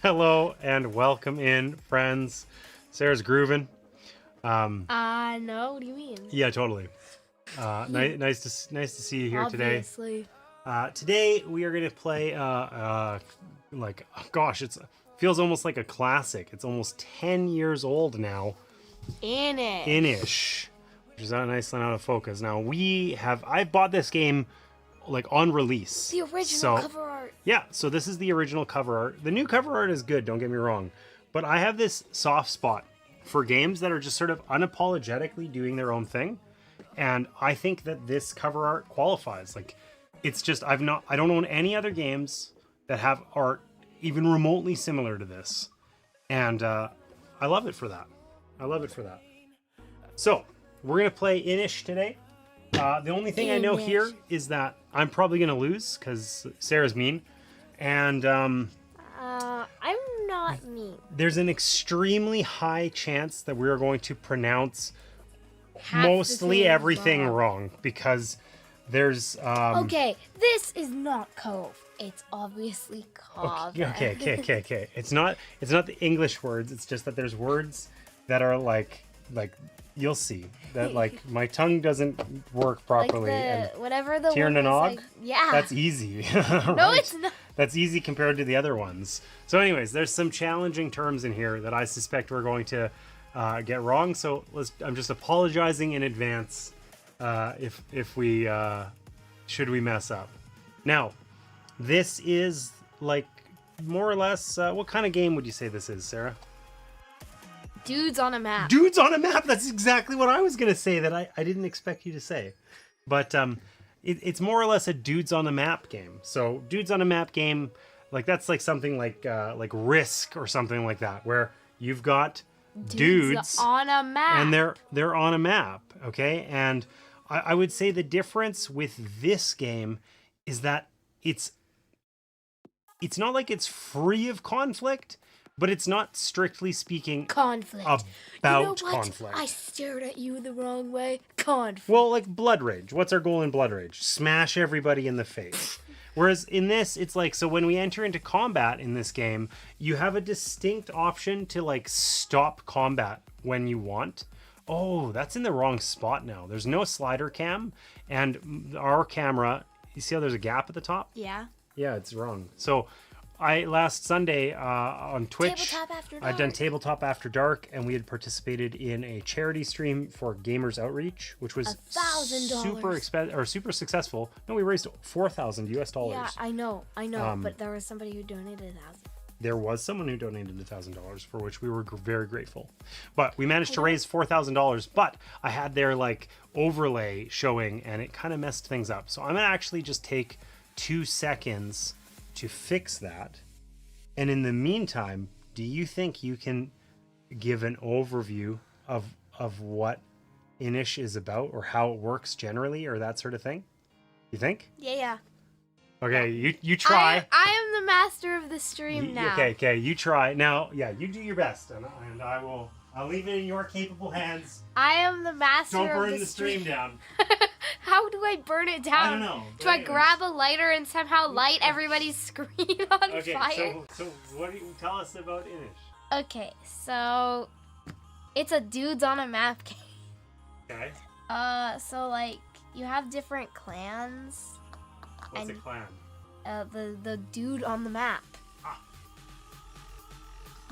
Hello and welcome in, friends. Sarah's grooving. No, what do you mean? Yeah, totally. Nice to see you here Obviously. today. Today we are gonna play like gosh, it feels almost like a classic. It's almost 10 years old now. Inish, which is a nice line out of focus. Now I bought this game like on release. The original cover art. Yeah, so this is the original cover art. The new cover art is good, don't get me wrong. But I have this soft spot for games that are just sort of unapologetically doing their own thing. And I think that this cover art qualifies. Like, it's just, I don't own any other games that have art even remotely similar to this. And I love it for that. So, we're going to play Inish today. The only thing I know here is that I'm probably going to lose because Sarah's mean. And I'm not mean. there's an extremely high chance that we are going to pronounce Half the mostly things everything wrong. wrong because there's Okay, this is not Cove. It's obviously Cove. okay. It's not the English words. It's just that there's words that are like you'll see that like my tongue doesn't work properly. Like whatever the Tir one na was nog? like, yeah. That's easy. No, right? it's not. That's easy compared to the other ones. So anyways, there's some challenging terms in here that I suspect we're going to get wrong. So I'm just apologizing in advance if we should we mess up. Now, this is like more or less what kind of game would you say this is, Sarah? Dudes on a map. Dudes on a map. That's exactly what I was gonna say. That I didn't expect you to say, but it's more or less a dudes on a map game. So dudes on a map game, like that's like something like Risk or something like that, where you've got dudes on a map. and they're on a map. Okay, and I would say the difference with this game is that it's not like it's free of conflict, but it's not strictly speaking conflict. about You know what? conflict. I stared at you the wrong way. Conflict. Well, like Blood Rage. What's our goal in Blood Rage? Smash everybody in the face. Whereas in this, it's like, so when we enter into combat in this game, you have a distinct option to like stop combat when you want. Oh, that's in the wrong spot now. There's no slider cam, and our camera, you see how there's a gap at the top? Yeah. Yeah, it's wrong. So last Sunday on Twitch, Tabletop After I'd done Dark. Tabletop After Dark, and we had participated in a charity stream for Gamers Outreach, which was $1,000. super successful. No, we raised $4,000 US. Yeah, I know, but there was somebody who donated 1,000. There was someone who donated $1,000, for which we were very grateful. But we managed to raise $4,000. But I had their like overlay showing, and it kind of messed things up. So I'm gonna actually just take 2 seconds to fix that. And in the meantime, do you think you can give an overview of what Inish is about, or how it works generally, or that sort of thing? You think? Yeah. Okay, you try. I am the master of the stream now. Okay, you try. Now, yeah, you do your best, and I'll leave it in your capable hands. I am the master Don't of burn the the stream down. How do I burn it down? I don't know. Do I grab a lighter and somehow light everybody's screen on Okay, fire? so what do you tell us about Inish? Okay, so it's a dudes on a map game. Okay. So like you have different clans. What's a And- clan? The dude on the map. Ah.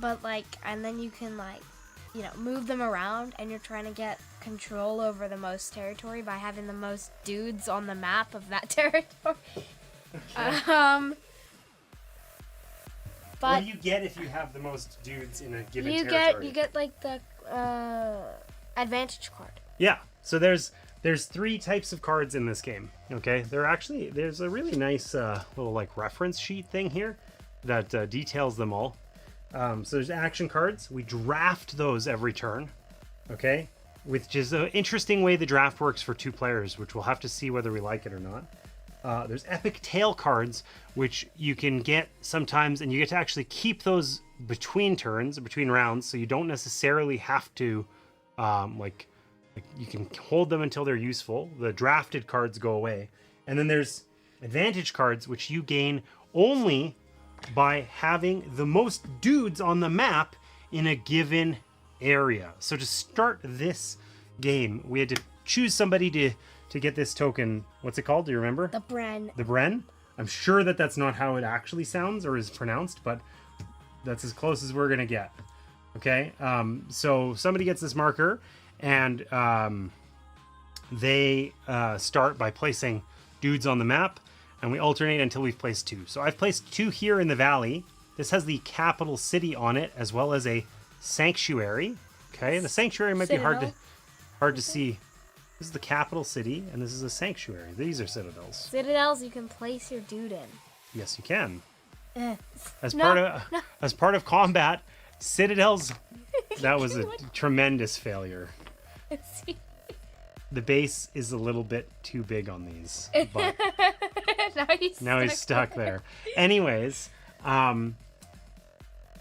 But like, and then you can like, move them around, and you're trying to get control over the most territory by having the most dudes on the map of that territory. Okay. But What do you get if you have the most dudes in a given you territory? get like the advantage card. Yeah. So there's 3 types of cards in this game. Okay. There's a really nice little like reference sheet thing here that details them all. So there's action cards. We draft those every turn. Okay. Which is an interesting way the draft works for 2 players, which we'll have to see whether we like it or not. There's epic tale cards, which you can get sometimes, and you get to actually keep those between turns, between rounds, so you don't necessarily have to, you can hold them until they're useful. The drafted cards go away. And then there's advantage cards, which you gain only by having the most dudes on the map in a given area. So to start this game, we had to choose somebody to get this token. What's it called? Do you remember? The Bren. The Bren? I'm sure that that's not how it actually sounds or is pronounced, but that's as close as we're going to get. Okay? So somebody gets this marker, and they start by placing dudes on the map, and we alternate until we've placed 2. So I've placed 2 here in the valley. This has the capital city on it, as well as a sanctuary. Okay? The sanctuary might be hard to see. This is the capital city, and this is a sanctuary. These are citadels. Citadels you can place your dude in. Yes, you can. As No, part of combat, citadels. That was a tremendous failure. The base is a little bit too big on these, but now he's stuck there. Anyways,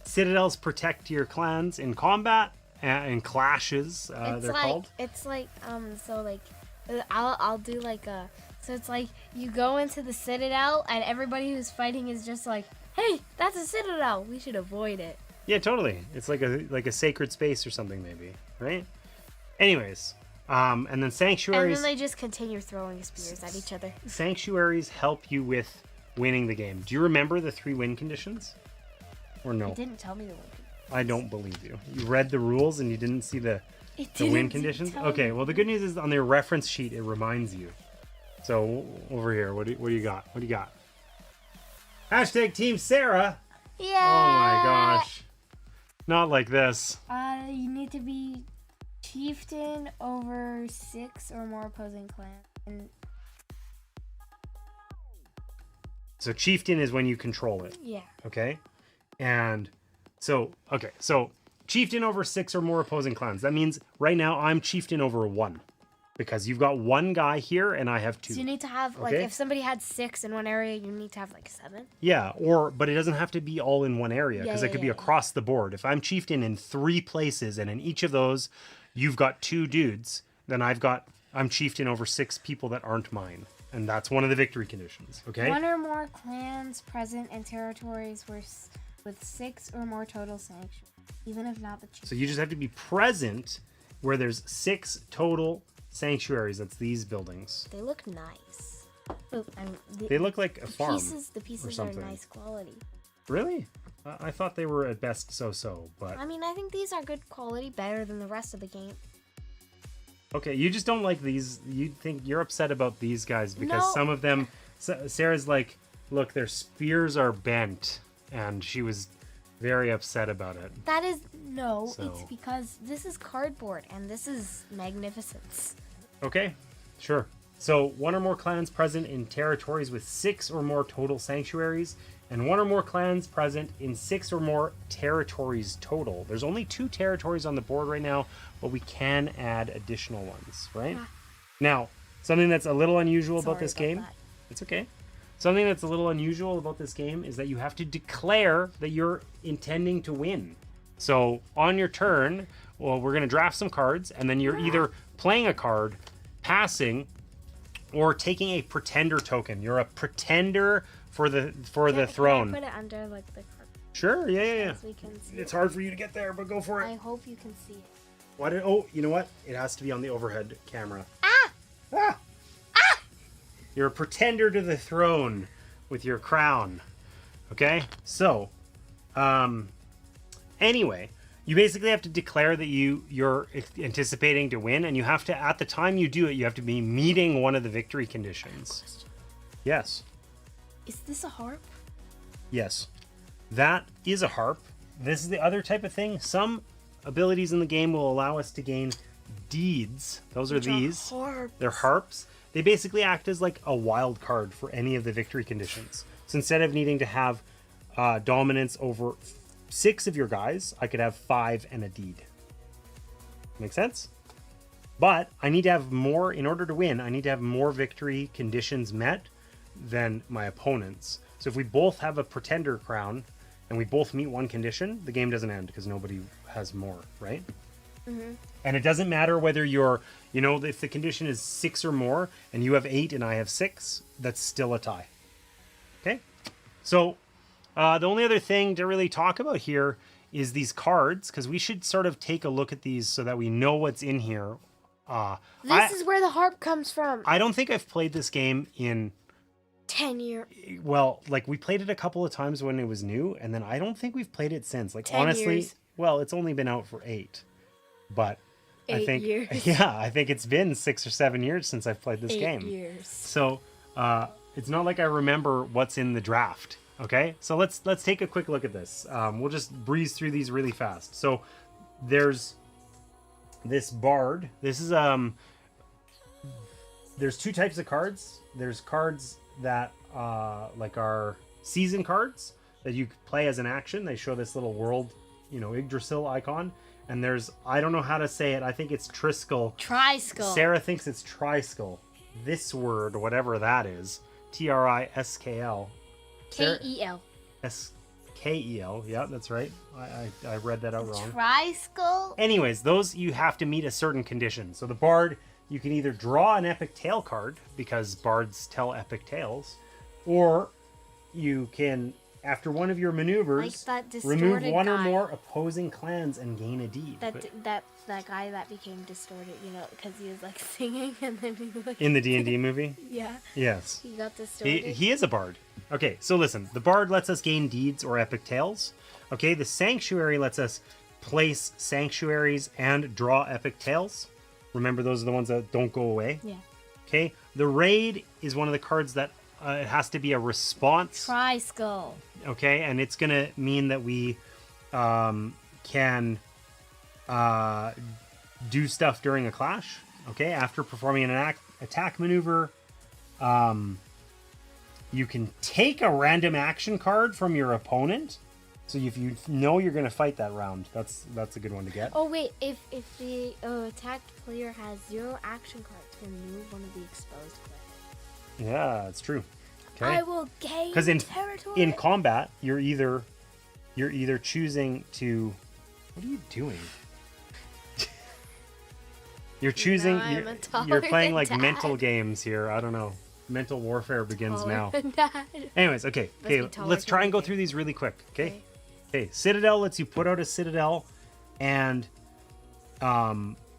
citadels protect your clans in combat and clashes. They're called. It's like so like I'll do like a so it's like you go into the citadel and everybody who's fighting is just like, hey, that's a citadel. We should avoid it. Yeah, totally. It's like a sacred space or something, maybe, right? Anyways, and then sanctuaries. And then they just continue throwing spears at each other. Sanctuaries help you with winning the game. Do you remember the 3 win conditions? Or no? It didn't tell me the win. I don't believe you. You read the rules and you didn't see the win conditions? Okay, well the good news is on their reference sheet it reminds you. So over here, what do you got? What do you got? Hashtag Team Sarah. Yeah. Oh my gosh. Not like this. You need to be chieftain over 6 or more opposing clans. So chieftain is when you control it. Yeah. Okay? And so chieftain over 6 or more opposing clans. That means right now I'm chieftain over 1. Because you've got 1 guy here and I have 2. So you need to have, like, if somebody had 6 in one area, you need to have, like, 7? Yeah, but it doesn't have to be all in one area, because it could be across the board. If I'm chieftain in 3 places, and in each of those you've got 2 dudes, then I'm chieftain over 6 people that aren't mine. And that's one of the victory conditions, okay? 1 or more clans present in territories with 6 or more total sanctuaries, even if not the chieftain. So you just have to be present where there's 6 total sanctuaries. That's these buildings. They look nice. They look like a farm. The pieces are nice quality. Really? I thought they were at best so-so, but... I mean, I think these are good quality, better than the rest of the game. Okay, you just don't like these. You think you're upset about these guys because some of them... Sarah's like, look, their spears are bent, and she was very upset about it. That is... No, it's because this is cardboard, and this is magnificence. Okay, sure. So 1 or more clans present in territories with 6 or more total sanctuaries, and 1 or more clans present in 6 or more territories total. There's only 2 territories on the board right now, but we can add additional ones, right? Now, something that's a little unusual about this game... It's okay. Something that's a little unusual about this game is that you have to declare that you're intending to win. So on your turn, well, we're going to draft some cards, and then you're either playing a card, passing, or taking a pretender token. You're a pretender for the throne. Can I put it under like the card? Sure, yeah. So we can see it's hard for you to get there, but go for it. I hope you can see it. You know what? It has to be on the overhead camera. Ah! Ah! Ah! You're a pretender to the throne with your crown. Okay? So, anyway, you basically have to declare that you're anticipating to win, and you have to, at the time you do it, you have to be meeting one of the victory conditions. Yes. Is this a harp? Yes. That is a harp. This is the other type of thing. Some abilities in the game will allow us to gain deeds. Those are these. Harps. They're harps. They basically act as like a wild card for any of the victory conditions. So instead of needing to have dominance over 6 of your guys, I could have 5 and a deed. Make sense? But I need to have more, in order to win, I need to have more victory conditions met than my opponents. So if we both have a pretender crown and we both meet one condition, the game doesn't end because nobody has more, right? Mm-hmm. And it doesn't matter whether you're, if the condition is 6 or more and you have 8 and I have 6, that's still a tie. Okay? So The only other thing to really talk about here is these cards, because we should sort of take a look at these so that we know what's in here. This is where the harp comes from. I don't think I've played this game in 10 years. Well, like we played it a couple of times when it was new, and then I don't think we've played it since. Like 10 honestly, years. well, it's only been out for 8, but I 8 think years. yeah, I think it's been 6 or 7 years since I've played this 8 game. years. So it's not like I remember what's in the draft. Okay, so let's take a quick look at this. We'll just breeze through these really fast. So there's this bard. This is there's 2 types of cards. There's cards that like are season cards that you play as an action. They show this little world, Yggdrasil icon. And there's, I don't know how to say it. I think it's Triskel. Triskel. Sarah thinks it's Triskel. This word, whatever that is, Triskl. Kel. Skel. Yeah, that's right. I read that out wrong. Triskel. Anyways, those you have to meet a certain condition. So the bard, you can either draw an epic tale card, because bards tell epic tales, or you can, after one of your maneuvers, Like that remove distorted one or guy. more opposing clans and gain a deed. That guy that became distorted, because he was like singing and then he like In the D&D movie? yeah, Yes. he got distorted. He is a bard. Okay, so listen. The bard lets us gain deeds or epic tales. Okay, the sanctuary lets us place sanctuaries and draw epic tales. Remember, those are the ones that don't go away. Yeah. Okay, the raid is one of the cards that it has to be a response. Triskel. Okay, and it's going to mean that we can do stuff during a clash. Okay, after performing an attack maneuver, you can take a random action card from your opponent. So if you know you're going to fight that round, that's a good one to get. Oh wait, if the attacked player has 0 action cards, remove one of the exposed players. Yeah, it's true. Okay. I will gain territory. in combat, you're either choosing to. What are you doing? You're choosing. Now I'm a You're playing like tolerant mental dad. games here. I don't know. Mental warfare begins now. Dad. Anyways, okay. Must be Okay, taller let's try and go than me. through these really quick. Okay. Okay. Citadel lets you put out a citadel, and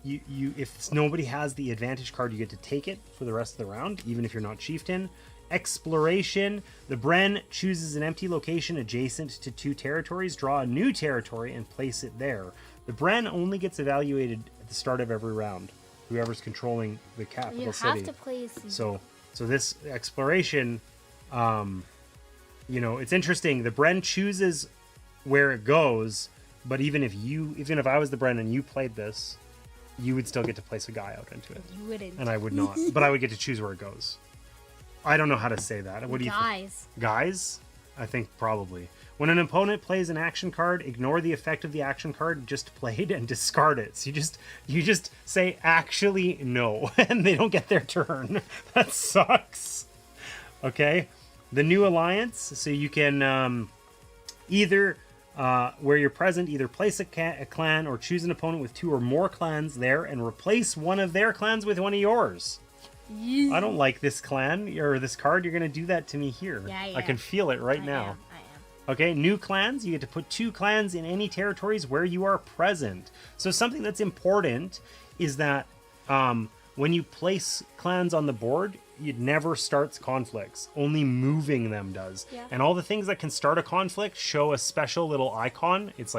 you if nobody has the advantage card, you get to take it for the rest of the round, even if you're not chieftain. Exploration. The Bren chooses an empty location adjacent to 2 territories, draw a new territory, and place it there. The Bren only gets evaluated at the start of every round. Whoever's controlling the capital You city. have to place. So this exploration, it's interesting. The Bren chooses where it goes, but even if I was the Bren and you played this, you would still get to place a guy out into it. You wouldn't. And I would not, but I would get to choose where it goes. I don't know how to say that. What do you think? Guys. Guys? I think probably. When an opponent plays an action card, ignore the effect of the action card just played and discard it. So you just say actually no, and they don't get their turn. That sucks. Okay. The new alliance. So you can either where you're present, either place a clan or choose an opponent with 2 or more clans there and replace one of their clans with one of yours. Yeah. I don't like this clan or this card. You're going to do that to me here. Yeah, I can feel it right now. I am. Okay, new clans. You get to put 2 clans in any territories where you are present. So something that's important is that when you place clans on the board, it never starts conflicts. Only moving them does. Yeah. And all the things that can start a conflict show a special little icon. It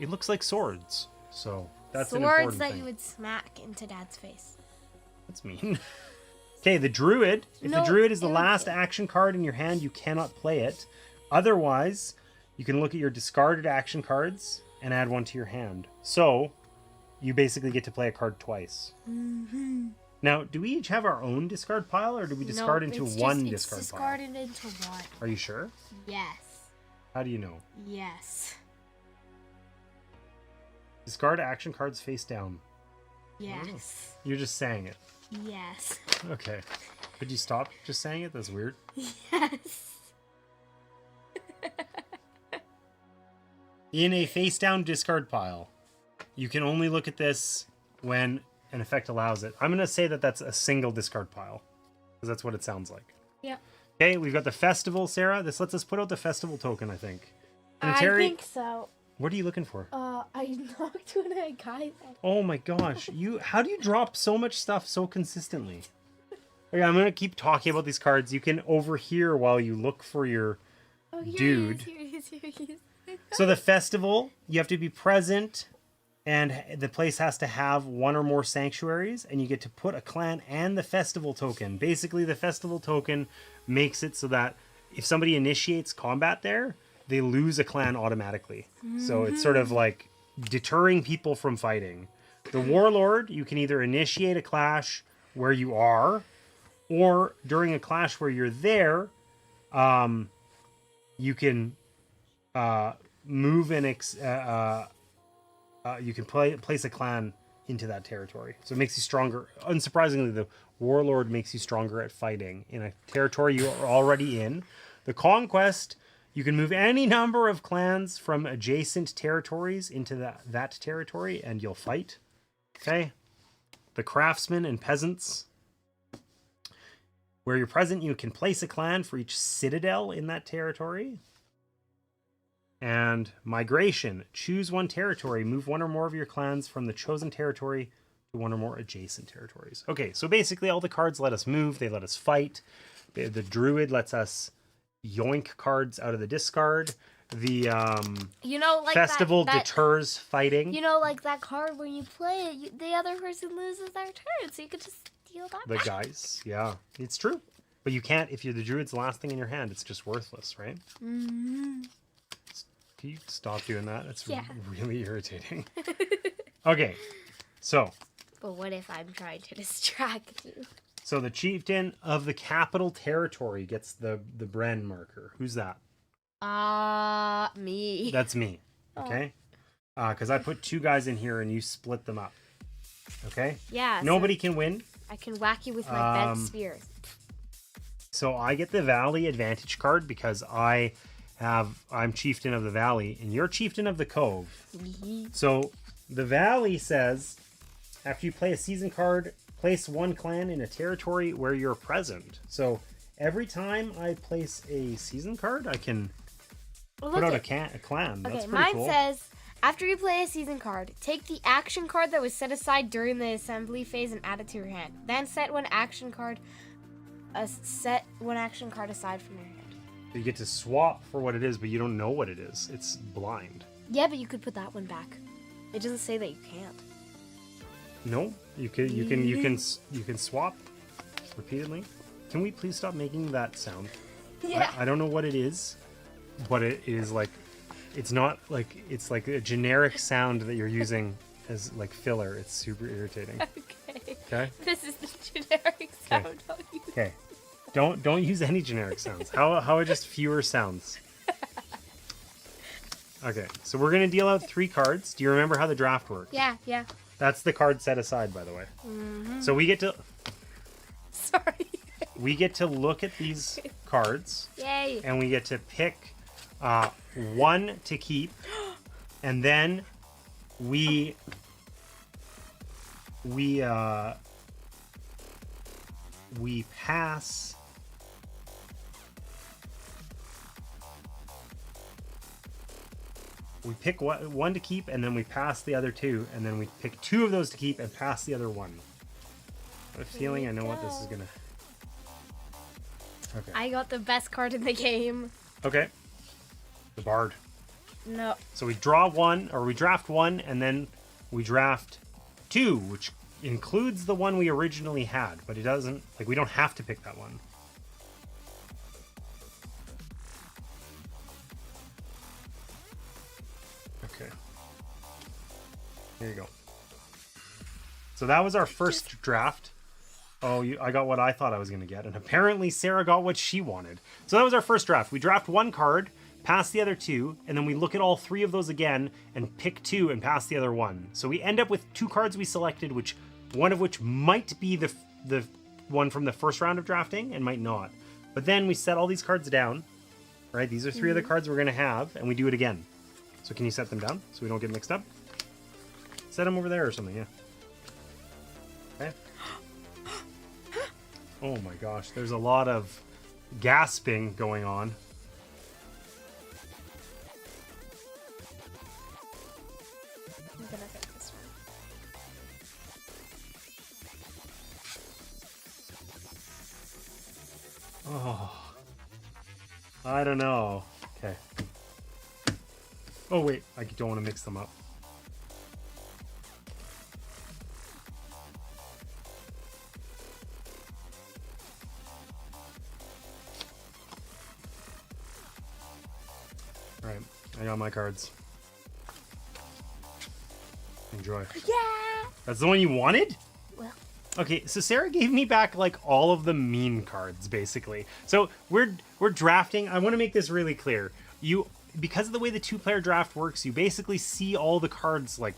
looks like swords. So that's an important Swords that thing. you would smack into Dad's face. That's mean. Okay, the Druid. If the No, Druid is the it last would- action card in your hand, you cannot play it. Otherwise, you can look at your discarded action cards and add one to your hand. So, you basically get to play a card twice. Mm-hmm. Now, do we each have our own discard pile, or do we discard into one discard It's pile? discarded into one. Are you sure? Yes. How do you know? Yes. Discard action cards face down. Yes. You're just saying it. Yes. Okay. Could you stop just saying it? That's weird. Yes. In a face down discard pile, you can only look at this when an effect allows it. I'm going to say that that's a single discard pile, because that's what it sounds like. Yep. Okay, we've got the festival, Sarah. This lets us put out the festival token, I think. And I Terry, think so. what are you looking for? I knocked one of the guys off. Oh my gosh, how do you drop so much stuff so consistently? Okay, I'm gonna keep talking about these cards. You can overhear while you look for your dude. Here he is. So the festival, you have to be present, and the place has to have one or more sanctuaries, and you get to put a clan and the festival token. Basically, the festival token makes it so that if somebody initiates combat there, they lose a clan automatically. So it's sort of like deterring people from fighting. The warlord, you can either initiate a clash where you are, or during a clash where you're there, you can move and you can place a clan into that territory. So it makes you stronger. Unsurprisingly, the warlord makes you stronger at fighting in a territory you are already in. The conquest, you can move any number of clans from adjacent territories into that territory, and you'll fight. Okay. The craftsmen and peasants, where you're present, you can place a clan for each citadel in that territory. And migration, choose one territory, move one or more of your clans from the chosen territory to one or more adjacent territories. Okay, so basically all the cards let us move, they let us fight. The druid lets us yoink cards out of the discard. The like festival that deters fighting. Like that card when you play it, the other person loses their turn, so you could just steal that. The guys, yeah, it's true. But you can't, if you're the druid's last thing in your hand, it's just worthless, right? Mm-hmm. Can you stop doing that? It's really irritating. Okay. Okay, so. But what if I'm trying to distract you? So the chieftain of the capital territory gets the Bren marker. Who's that? Me. That's me. Okay? Because I put two guys in here and you split them up. Okay? Yeah. Nobody can win. I can whack you with my bent spear. So I get the Valley advantage card because I'm chieftain of the Valley and you're chieftain of the Cove. So the Valley says, after you play a season card, place one clan in a territory where you're present. So every time I place a season card, I can put out a clan. Okay, That's pretty mine cool. says, after you play a season card, take the action card that was set aside during the assembly phase and add it to your hand. Then set one action card aside from your hand. You get to swap for what it is, but you don't know what it is. It's blind. Yeah, but you could put that one back. It doesn't say that you can't. No, you can swap repeatedly. Can we please stop making that sound? Yeah. I don't know what it is, but it is like, it's not like, it's like a generic sound that you're using as like filler. It's super irritating. Okay. This is the generic sound. Okay. Don't use any generic sounds. How are just fewer sounds? Okay, so we're gonna deal out 3 cards. Do you remember how the draft works? Yeah. That's the card set aside, by the way. Mm-hmm. So we get to. Sorry. We get to look at these cards. Yay. And we get to pick one to keep, and then we pass. We pick one to keep, and then we pass the other 2, and then we pick 2 of those to keep and pass the other 1. I have a feeling I know what this is gonna. Okay. I got the best card in the game. Okay. The Bard. No. So we draw 1, or we draft 1, and then we draft 2, which includes the one we originally had, but it doesn't, like, we don't have to pick that one. Okay. Here you go. So that was our first draft. Oh, I got what I thought I was going to get, and apparently Sarah got what she wanted. So that was our first draft. We draft 1 card, pass the other 2, and then we look at all 3 of those again and pick 2 and pass the other 1. So we end up with 2 cards we selected, which one of which might be the one from the first round of drafting and might not. But then we set all these cards down, right? These are 3 of the cards we're going to have, and we do it again. So can you set them down so we don't get mixed up? Set them over there or something, yeah. Okay. Oh my gosh, there's a lot of gasping going on. I'm gonna pick this one. Oh, I don't know. Okay. Oh wait, I don't want to mix them up. All right, I got my cards. Enjoy. Yeah. That's the one you wanted? Well. Okay, so Sarah gave me back like all of the mean cards, basically. So we're drafting. I want to make this really clear. Because of the way the 2-player draft works, you basically see all the cards, like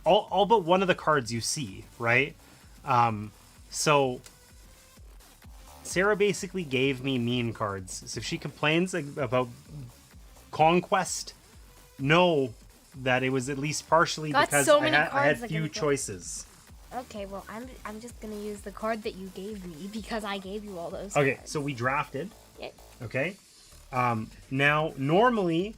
all but one of the cards you see, right? So Sarah basically gave me mean cards. So if she complains about Conquest, know that it was at least partially Got because so I many had cards few that can go- choices. Okay, well, I'm just gonna use the card that you gave me because I gave you all those. Okay, cards. so we drafted. Yep. Okay. Now, normally,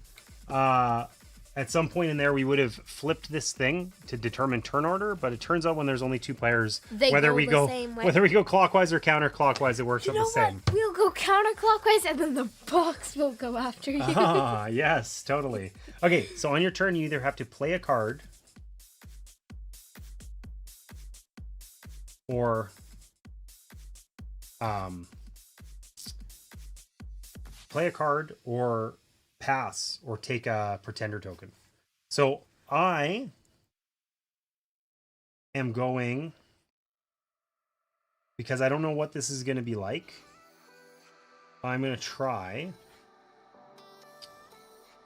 at some point in there, we would have flipped this thing to determine turn order, but it turns out when there's only 2 players, They whether go we the go same way. whether we go clockwise or counterclockwise, it works You out know the same. what? We'll go counterclockwise, and then the box will go after you. Ah, yes, totally. Okay, so on your turn, you either have to play a card or play a card or pass or take a pretender token. So I am going, because I don't know what this is going to be like, I'm going to try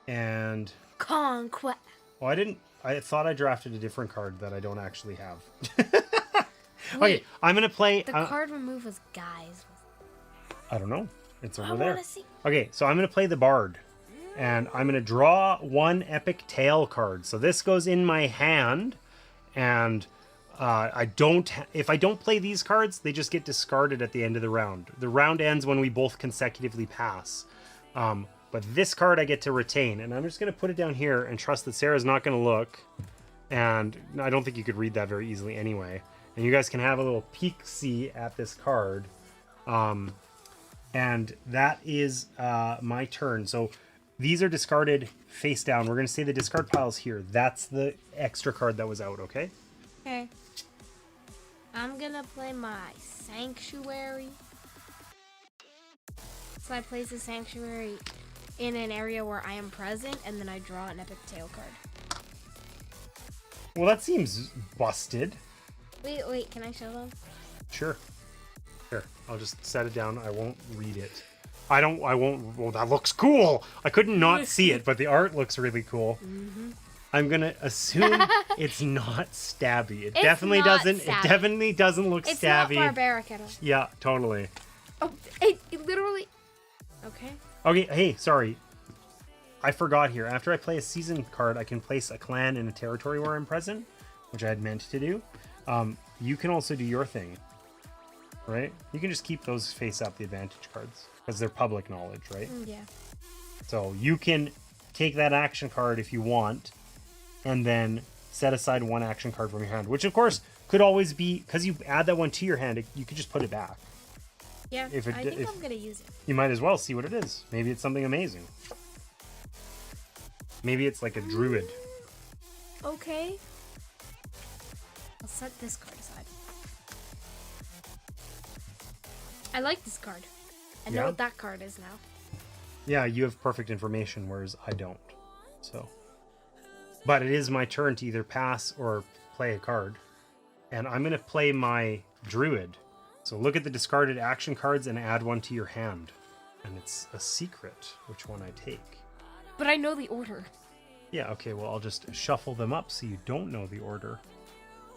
and Conquest. well, I thought I drafted a different card that I don't actually have. Okay, Wait, I'm going to play the card remove was guys. I don't know. It's over I there. wanna see. Okay, so I'm going to play the Bard. And I'm going to draw 1 Epic Tale card. So this goes in my hand. And if I don't play these cards, they just get discarded at the end of the round. The round ends when we both consecutively pass. But this card I get to retain. And I'm just going to put it down here and trust that Sarah's not going to look. And I don't think you could read that very easily anyway. And you guys can have a little peek-see at this card. And that is my turn. So these are discarded face down. We're going to say the discard pile's here. That's the extra card that was out, okay? Okay. I'm gonna play my sanctuary. So I place the sanctuary in an area where I am present, and then I draw an epic tail card. Well, that seems busted. Wait, can I show them? Sure. Here, I'll just set it down. I won't read it. I won't. Well, that looks cool. I couldn't not see it, but the art looks really cool. Mm-hmm. I'm gonna assume it's not stabby. It It's definitely not doesn't. stabby. It definitely doesn't look It's stabby. not barbaric at all. Yeah, totally. Oh, it literally. Okay. Okay, hey, sorry. I forgot here. After I play a season card, I can place a clan in a territory where I'm present, which I had meant to do. You can also do your thing, right? You can just keep those face up, the advantage cards, because they're public knowledge, right? Yeah. So you can take that action card if you want, and then set aside 1 action card from your hand, which of course could always be, because you add that one to your hand, you could just put it back. Yeah. If it- I think if- I'm gonna use it. You might as well see what it is. Maybe it's something amazing. Maybe it's like a druid. Okay. I'll set this card aside. I like this card. I know Yeah? what that card is now. Yeah, you have perfect information, whereas I don't. So, but it is my turn to either pass or play a card, and I'm gonna play my druid. So look at the discarded action cards and add 1 to your hand, and it's a secret which one I take. But I know the order. Yeah, okay. Well, I'll just shuffle them up so you don't know the order,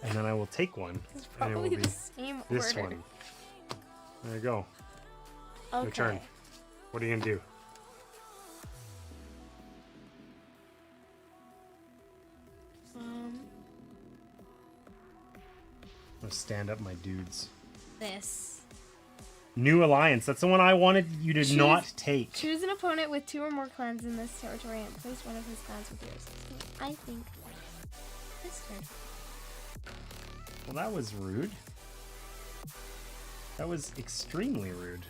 and then I will take one, It's and it will probably be the same this order. one. There you go. Okay. Your turn. What are you gonna do? Um, I'm gonna stand up my dudes. this. New alliance. That's the one I wanted you to not take. Choose an opponent with 2 or more clans in this territory and place one of his clans with yours. I think this turn. Well, that was rude. That was extremely rude.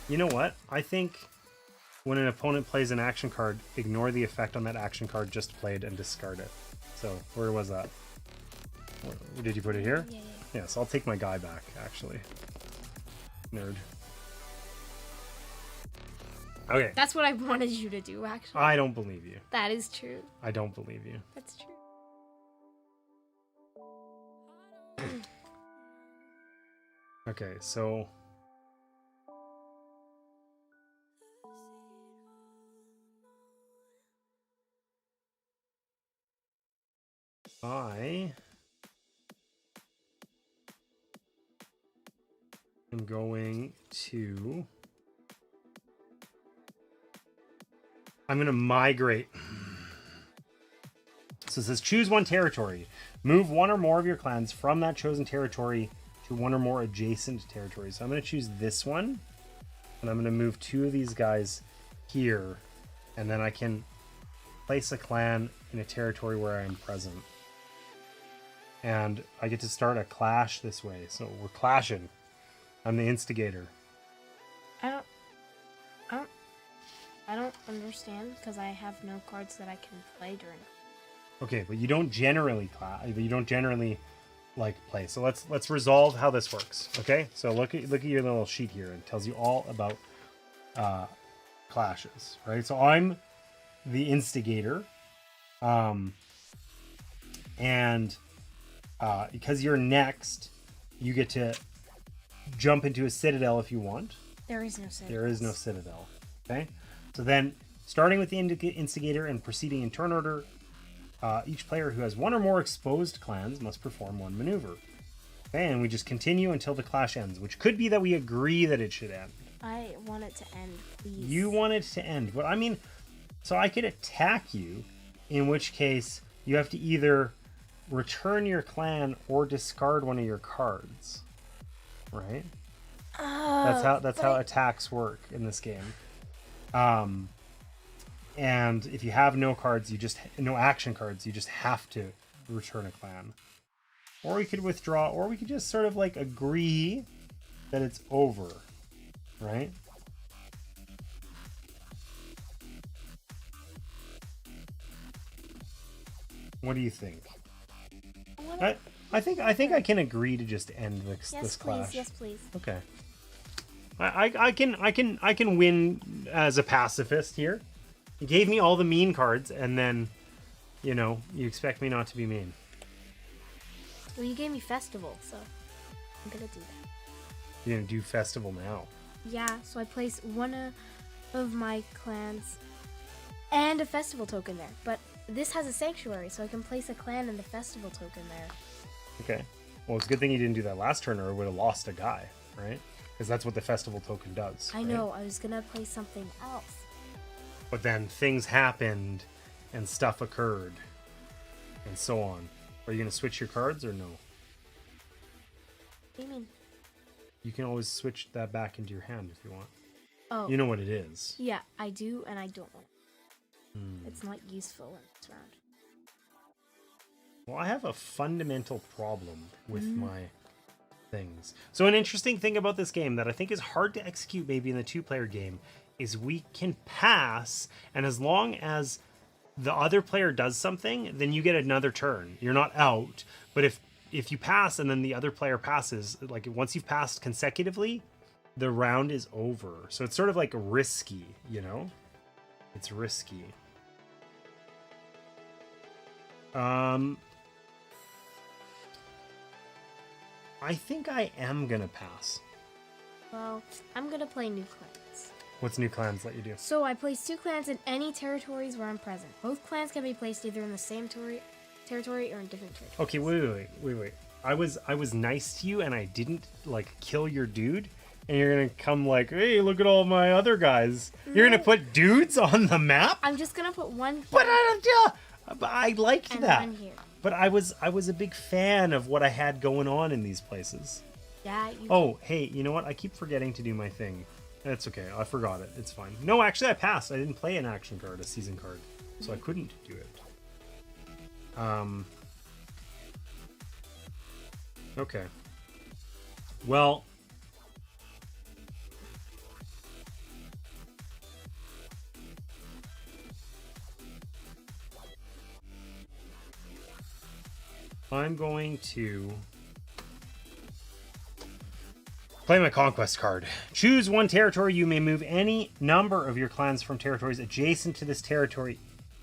You know what? I think when an opponent plays an action card, ignore the effect on that action card just played and discard it. So, where was that? Where, did you put it here? Yeah. Yes, I'll take my guy back, actually. Nerd. Okay. That's what I wanted you to do, actually. I don't believe you. That is true. I don't believe you. That's true. Okay, so... I am going to... I'm going to migrate. So it says choose one territory. Move one or more of your clans from that chosen territory to one or more adjacent territories. So I'm going to choose this one. And I'm going to move 2 of these guys here. And then I can place a clan in a territory where I am present. And I get to start a clash this way. So we're clashing. I'm the instigator. I don't understand because I have no cards that I can play during. Okay, but you don't generally like play. So let's resolve how this works. Okay, so look at your little sheet here. It tells you all about clashes, right? So I'm the instigator, and because you're next, you get to jump into a citadel if you want. There is no citadel. There is no citadel. Okay, so then starting with the instigator and proceeding in turn order. Each player who has 1 or more exposed clans must perform 1 maneuver. Okay, and we just continue until the clash ends, which could be that we agree that it should end. I want it to end, please. You want it to end, but I mean, so I could attack you, in which case you have to either return your clan or discard one of your cards, right? That's how attacks work in this game. And if you have no cards, no action cards, you just have to return a clan. Or we could withdraw, or we could just sort of like agree that it's over, right? What do you think? I think I can agree to just end this clash. Yes, please. Okay. I can win as a pacifist here. You gave me all the mean cards, and then, you expect me not to be mean. Well, you gave me festival, so I'm gonna do that. You're gonna do festival now. Yeah, so I place one of my clans and a festival token there. But this has a sanctuary, so I can place a clan and the festival token there. Okay. Well, it's a good thing you didn't do that last turn, or it would have lost a guy, right? Because that's what the festival token does. I know. I was gonna play something else. But then things happened and stuff occurred and so on. Are you going to switch your cards or no? What do you mean? You can always switch that back into your hand if you want. Oh. You know what it is. Yeah, I do, and I don't want it. It's not useful in this round. Well, I have a fundamental problem with my things. So an interesting thing about this game that I think is hard to execute maybe in the 2-player game is we can pass, and as long as the other player does something, then you get another turn. You're not out. But if you pass and then the other player passes, like once you've passed consecutively, the round is over. So it's sort of like risky, It's risky. I think I am gonna pass. Well, I'm gonna play new clans. What's new clans let you do? So I place 2 clans in any territories where I'm present. Both clans can be placed either in the same territory or in different territories. Okay, wait. I was nice to you and I didn't kill your dude, and you're gonna come hey, look at all my other guys. You're gonna put dudes on the map? I'm just gonna put one. But I liked and that. One here. But I was a big fan of what I had going on in these places. Yeah, you. Oh, hey, you know what? I keep forgetting to do my thing. That's okay. I forgot it. It's fine. No, actually, I passed. I didn't play an action card, a season card, so I couldn't do it. Okay. Well. I'm going to play my conquest card. Choose one territory. You may move any number of your clans from territories adjacent to this territory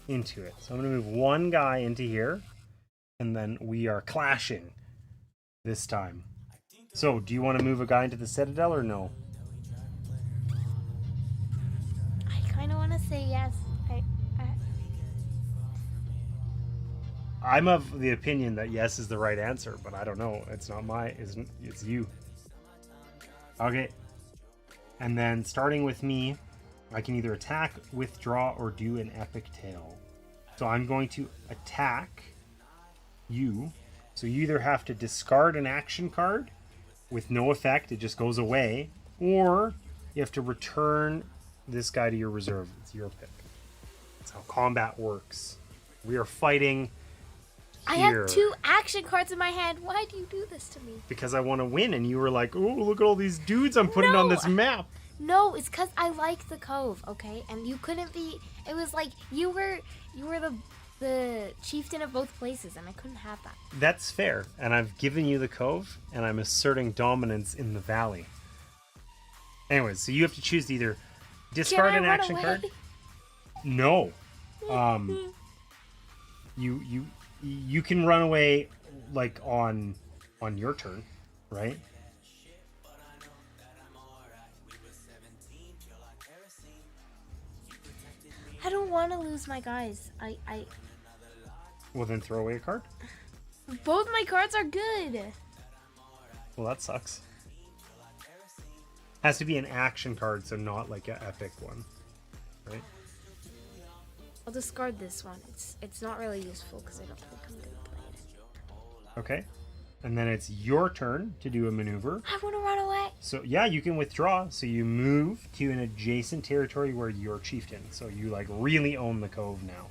into it. So I'm going to move one guy into here, and then we are clashing this time. So, do you want to move a guy into the Citadel or no? I kind of want to say yes. I'm of the opinion that yes is the right answer, but I don't know. It's not it's you. Okay. And then starting with me, I can either attack, withdraw, or do an epic tale. So I'm going to attack you. So you either have to discard an action card with no effect, it just goes away, or you have to return this guy to your reserve. It's your pick. That's how combat works. We are fighting I here. have 2 action cards in my hand. Why do you do this to me? Because I want to win, and you were like, "Oh, look at all these dudes I'm putting on this map." No, it's because I like the cove, okay? And you couldn't be. It was like you were the chieftain of both places, and I couldn't have that. That's fair, and I've given you the cove, and I'm asserting dominance in the valley. Anyways, so you have to choose to either discard an action card. No. You can run away like on your turn, right? I don't want to lose my guys. Well, then throw away a card. Both my cards are good. Well, that sucks. Has to be an action card, so not like an epic one, right? I'll discard this one. It's not really useful because I don't think I'm gonna play it. Okay. And then it's your turn to do a maneuver. I want to run away. So yeah, you can withdraw. So you move to an adjacent territory where you're chieftain. So you like really own the cove now.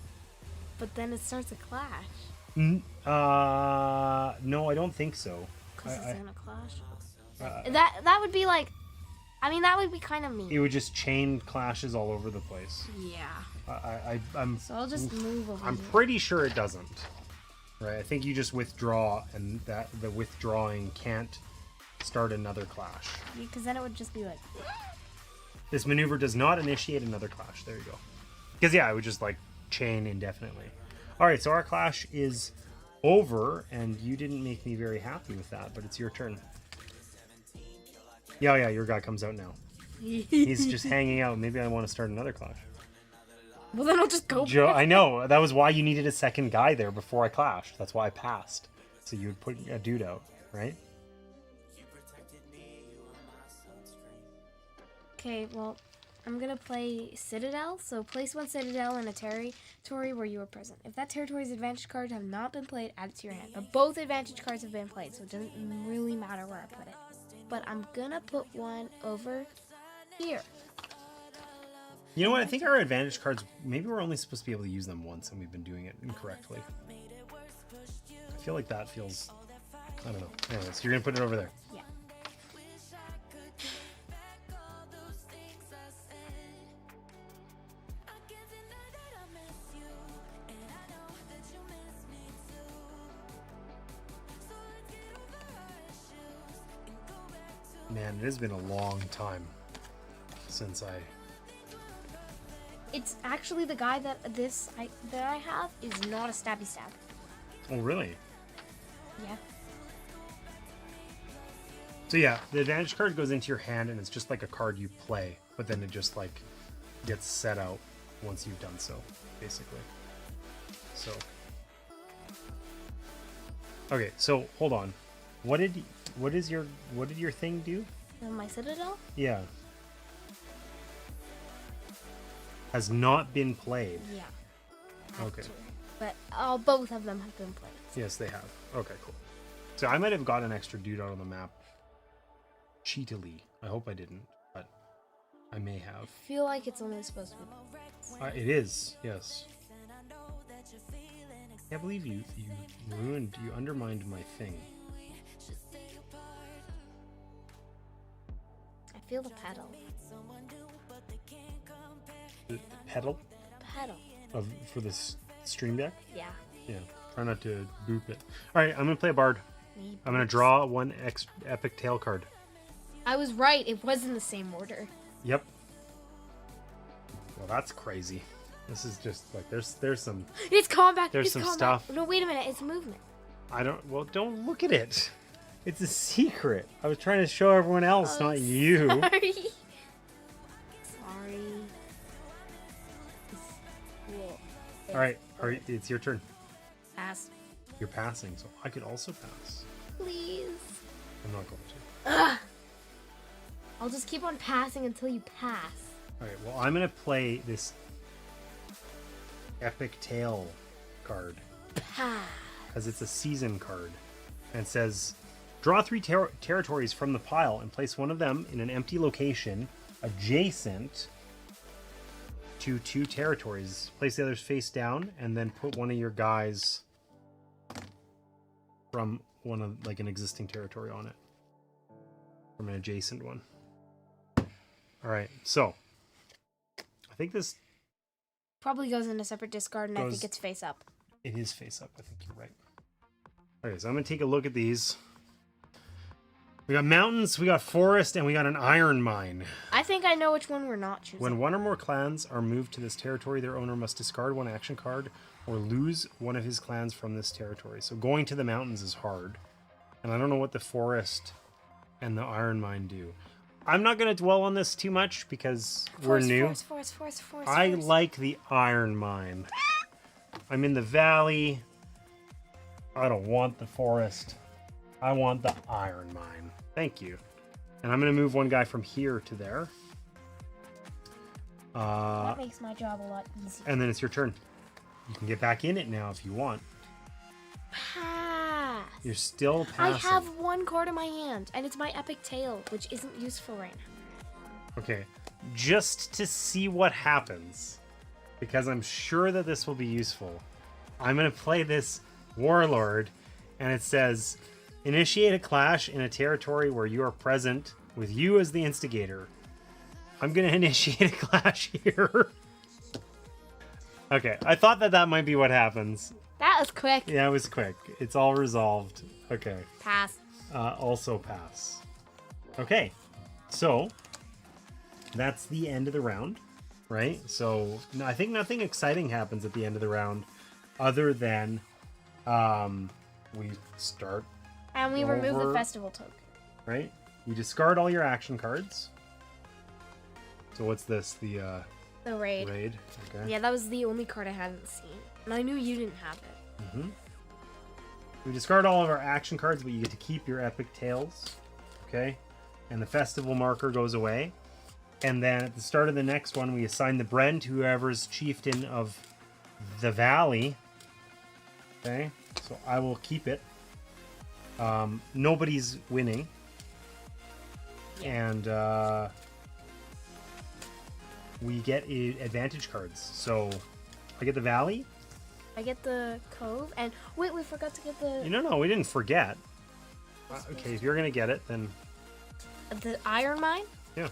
But then it starts a clash. No, I don't think so. Because it's in a clash. That would be like, I mean, that would be kind of mean. It would just chain clashes all over the place. Yeah. I'm. So I'll just move over. I'm here. pretty sure it doesn't. Right. I think you just withdraw, and that the withdrawing can't start another clash. Because then it would just be like. This maneuver does not initiate another clash. There you go. Because yeah, I would just like chain indefinitely. All right, so our clash is over, and you didn't make me very happy with that, but it's your turn. Yeah, your guy comes out now. He's just hanging out. Maybe I want to start another clash. Well, then I'll just go. I know. That was why you needed a second guy there before I clashed. That's why I passed. So you would put a dude out, right? Okay, well, I'm going to play Citadel. So place one Citadel in a territory where you are present. If that territory's advantage cards have not been played, add it to your hand. But both advantage cards have been played, so it doesn't really matter where I put it. But I'm going to put one over here. You know what? I think our advantage cards, maybe we're only supposed to be able to use them once, and we've been doing it incorrectly. I feel like that feels... I don't know. Anyways, you're going to put it over there. Yeah. Man, it has been a long time since I... It's actually the guy that I have is not a stabby stab. Oh, really? Yeah. So yeah, the advantage card goes into your hand, and it's just like a card you play, but then it just like gets set out once you've done so, basically. So... Okay, so hold on. What did your thing do? My Citadel? Yeah. Has not been played. Yeah. Okay. But both of them have been played. Yes, they have. Okay, cool. So I might have got an extra dude out on the map cheatily. I hope I didn't, but I may have. I feel like it's only supposed to be. It is, yes. I can't believe you undermined my thing. I feel the pedal. The pedal? Pedal. For this stream deck? Yeah. Yeah. Try not to boop it. Alright, I'm going to play a bard. I'm going to draw one epic tail card. I was right. It was in the same order. Yep. Well, that's crazy. This is just like there's some. It's combat. There's some stuff. No, wait a minute. It's movement. Don't look at it. It's a secret. I was trying to show everyone else, not you. Sorry. Sorry. Cool. All right. It's your turn. Pass. You're passing, so I could also pass. Please. I'm not going to. Ugh. I'll just keep on passing until you pass. All right. Well, I'm gonna play this epic tail card Pass. because it's a season card, and it says, draw 3 territories from the pile and place one of them in an empty location adjacent to 2 territories. Place the others face down, and then put one of your guys from one of like an existing territory on it, from an adjacent one. All right, so I think this Probably goes in a separate discard, and I think it's face up. it is face up. I think you're right. Okay, so I'm gonna take a look at these. We got mountains, we got forest, and we got an iron mine. I think I know which one we're not choosing. When one or more clans are moved to this territory, their owner must discard 1 action card or lose one of his clans from this territory. So going to the mountains is hard. And I don't know what the forest and the iron mine do. I'm not going to dwell on this too much because we're new. Forest. I like the iron mine. I'm in the valley. I don't want the forest. I want the iron mine. Thank you. And I'm going to move one guy from here to there. That makes my job a lot easier. And then it's your turn. You can get back in it now if you want. Pass. You're still passing. I have 1 card in my hand, and it's my epic tail, which isn't useful right now. Okay. Just to see what happens, because I'm sure that this will be useful, I'm going to play this warlord, and it says, initiate a clash in a territory where you are present with you as the instigator. I'm going to initiate a clash here. Okay, I thought that might be what happens. That was quick. Yeah, it was quick. It's all resolved. Okay. Pass. Also pass. Okay, so that's the end of the round, right? So I think nothing exciting happens at the end of the round other than we start. And we remove the over, festival token. Right? You discard all your action cards. So what's this? The raid. Raid. Okay. Yeah, that was the only card I hadn't seen. And I knew you didn't have it. Mm-hmm. We discard all of our action cards, but you get to keep your epic tails. Okay? And the festival marker goes away. And then at the start of the next one, we assign the Bren to whoever's chieftain of the valley. Okay? So I will keep it. Nobody's winning. Yeah. And we get advantage cards. So I get the valley. I get the cove. And wait, we forgot to get the... No, we didn't forget. Okay, if you're going to get it, then... The iron mine? Yeah.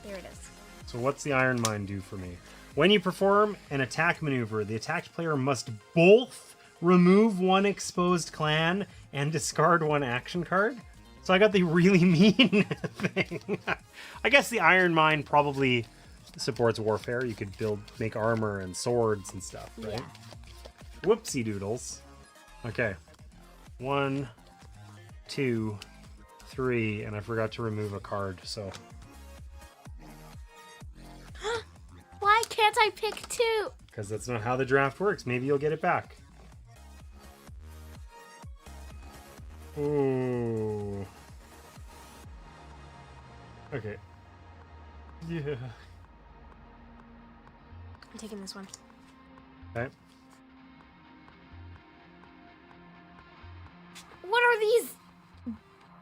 There it is. So what's the iron mine do for me? When you perform an attack maneuver, the attacked player must both remove 1 exposed clan and discard 1 action card. So I got the really mean thing. I guess the iron mine probably supports warfare. You could make armor and swords and stuff, right? Yeah. Whoopsie doodles. Okay. 1, 2, 3, and I forgot to remove a card, so... Why can't I pick 2? Because that's not how the draft works. Maybe you'll get it back. Ooh. Okay. Yeah. I'm taking this one. Okay. What are these?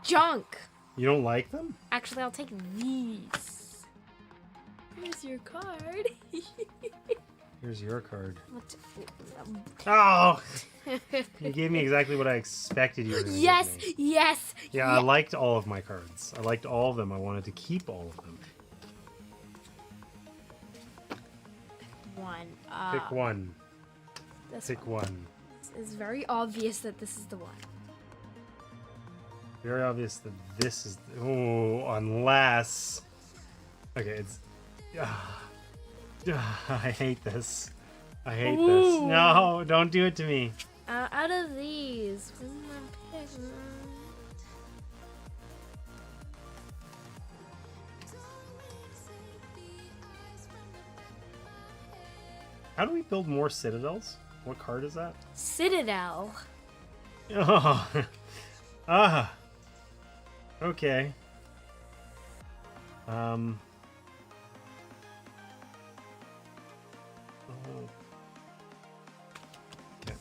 Junk. You don't like them? Actually, I'll take these. Here's your card. Here's your card. What? Oh! You gave me exactly what I expected you were going to Yes, give me. yes. Yeah, I liked all of my cards. I liked all of them. I wanted to keep all of them. One. Pick one. This Pick one. It's very obvious that this is the one. Very obvious that this is... Oh, unless... Okay, it's... I hate this. I hate this. No, don't do it to me. Out of these, what am I picking? How do we build more citadels? What card is that? Citadel. Oh. Ah. Okay. Oh. Okay.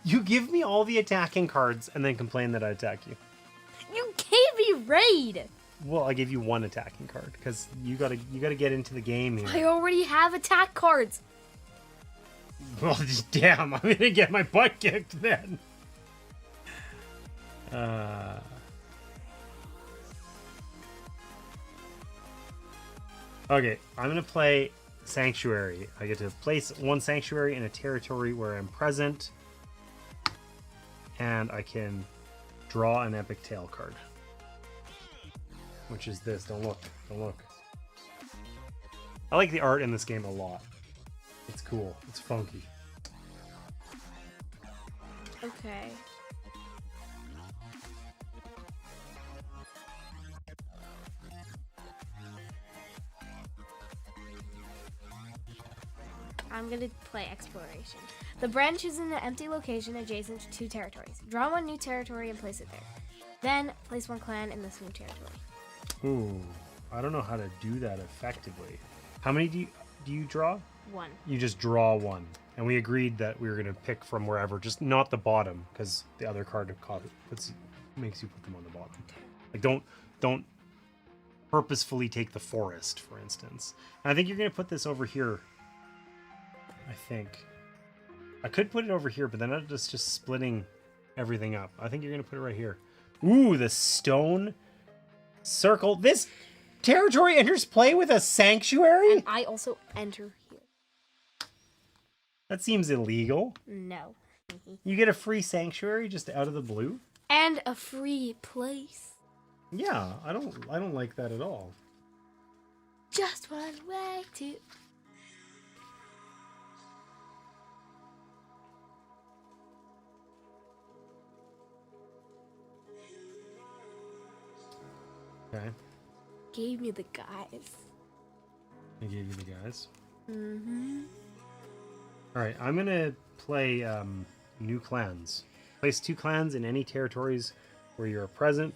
You give me all the attacking cards and then complain that I attack you. You gave me raid. Well, I gave you one attacking card because you gotta get into the game here. I already have attack cards. Well, damn, I'm gonna get my butt kicked then. Okay, I'm gonna play Sanctuary. I get to place one Sanctuary in a territory where I'm present, and I can draw an Epic Tale card, which is this. Don't look. Don't look. I like the art in this game a lot. It's cool. It's funky. Okay. I'm gonna play Exploration. The branch is in an empty location adjacent to 2 territories. Draw one new territory and place it there. Then place one clan in this new territory. Ooh, I don't know how to do that effectively. How many do you draw? 1. You just draw one, and we agreed that we were gonna pick from wherever, just not the bottom, because the other card makes you put them on the bottom. Like don't purposefully take the forest, for instance. And I think you're gonna put this over here. I think I could put it over here, but then I'm just splitting everything up. I think you're gonna put it right here. Ooh, the stone circle. This territory enters play with a sanctuary? And I also enter here. That seems illegal. No. You get a free sanctuary just out of the blue? And a free place. Yeah, I don't like that at all. Just one way to... Okay. Gave me the guys. I gave you the guys. Mm-hmm. Alright, I'm gonna play new clans. Place 2 clans in any territories where you're present.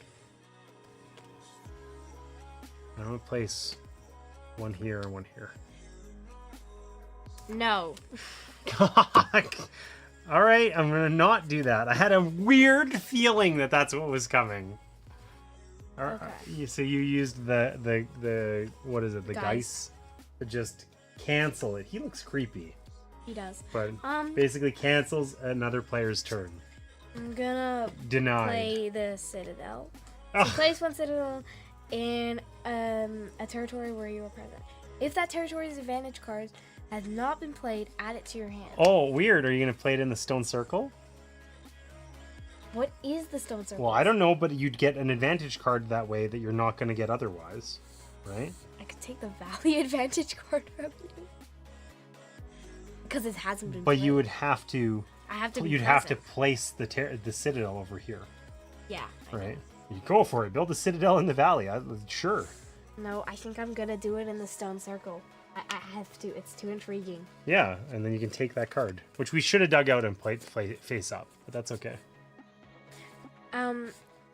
I'm gonna place one here and one here. No. Alright, I'm gonna not do that. I had a weird feeling that that's what was coming. Okay. So you used the what is it? The Geist to just cancel it. He looks creepy. He does. But basically cancels another player's turn. I'm gonna Denied. play the Citadel. So Oh. place one Citadel in a territory where you are present. If that territory's advantage card has not been played, add it to your hand. Oh, weird. Are you gonna play it in the stone circle? What is the stone circle? Well, I don't know, but you'd get an advantage card that way that you're not gonna get otherwise, right? I could take the Valley advantage card from you. Because it hasn't been But played. you would have to. I have to be You'd have to present. place the citadel over here, Yeah. I right? know. You go for it. Build a citadel in the valley. Sure. No, I think I'm gonna do it in the stone circle. I have to. It's too intriguing. Yeah, and then you can take that card, which we should have dug out and played face up, but that's okay.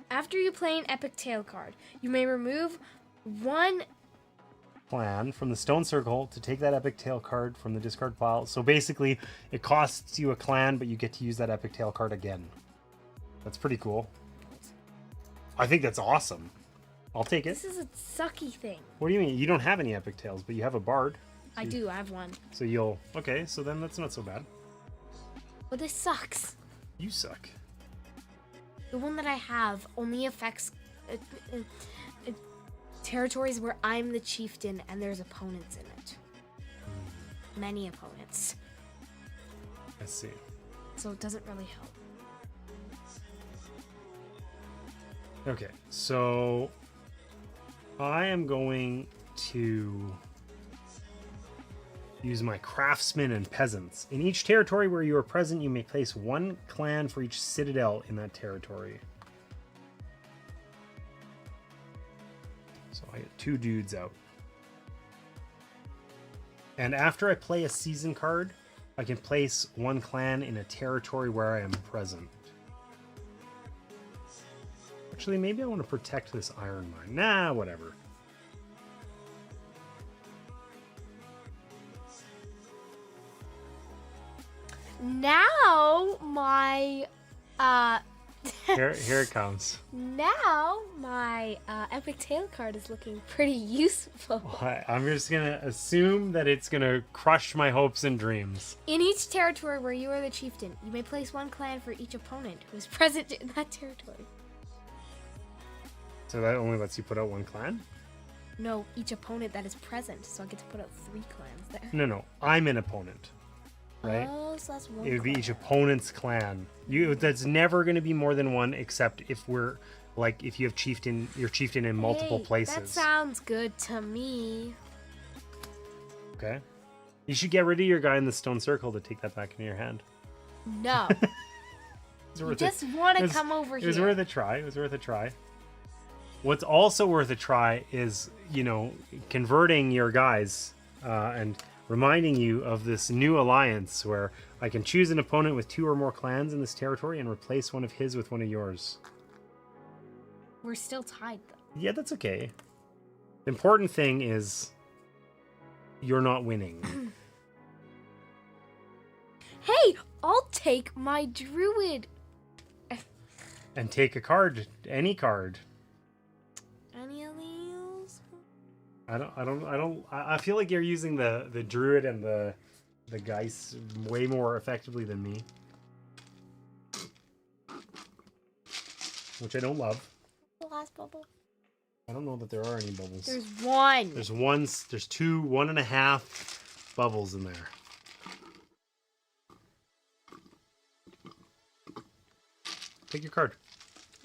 After you play an Epic Tale card, you may remove one... Plan from the stone circle to take that epic tale card from the discard pile. So basically, it costs you a clan, but you get to use that epic tale card again. That's pretty cool. I think that's awesome. I'll take it. This is a sucky thing. What do you mean? You don't have any epic tales, but you have a bard. I do. I have one. So you'll... Okay, so then that's not so bad. But this sucks. You suck. The one that I have only affects territories where I'm the chieftain and there's opponents in it. Many opponents. I see. So it doesn't really help. Okay, so I am going to use my craftsmen and peasants. In each territory where you are present, you may place one clan for each citadel in that territory. So I get 2 dudes out. And after I play a season card, I can place one clan in a territory where I am present. Actually, maybe I want to protect this iron mine. Nah, whatever. Now my Here it comes. now my epic tale card is looking pretty useful. I'm just gonna assume that it's gonna crush my hopes and dreams. In each territory where you are the chieftain, you may place one clan for each opponent who is present in that territory. So that only lets you put out one clan? No, each opponent that is present. So I get to put out 3 clans there. No. I'm an opponent. Right? Oh, so that's one. It would be clan. each opponent's clan. That's never going to be more than one, except if we're like if you have your chieftain in multiple Hey, places. That sounds good to me. Okay. You should get rid of your guy in the stone circle to take that back into your hand. No. You just want to come over here. It was worth a try. It was worth a try. What's also worth a try is, converting your guys and reminding you of this new alliance where I can choose an opponent with 2 or more clans in this territory and replace one of his with one of yours. We're still tied, though. Yeah, that's okay. The important thing is you're not winning. Hey, I'll take my druid. And take a card, any card. Any of these? I feel like you're using the druid and the Geist way more effectively than me. Which I don't love. The last bubble. I don't know that there are any bubbles. There's one. There's 2, 1.5 bubbles in there. Take your card.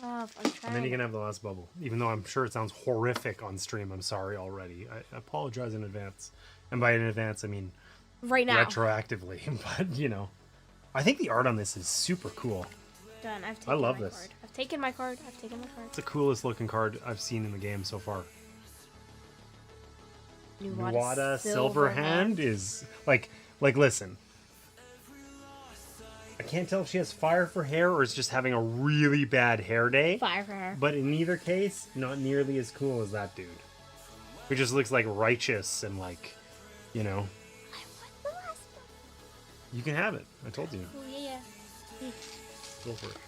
I'm trying. And then you can have the last bubble. Even though I'm sure it sounds horrific on stream. I'm sorry already. I apologize in advance. And by in advance, I mean right now. Retroactively. But, I think the art on this is super cool. Done. I've taken I love my this. card. I've taken my card. It's the coolest looking card I've seen in the game so far. Nuada Silverhand is like listen. I can't tell if she has fire for hair or is just having a really bad hair day. Fire for her. But in either case, not nearly as cool as that dude. Who just looks like righteous and I want the last one. You can have it. I told you. Oh, yeah. Go for it.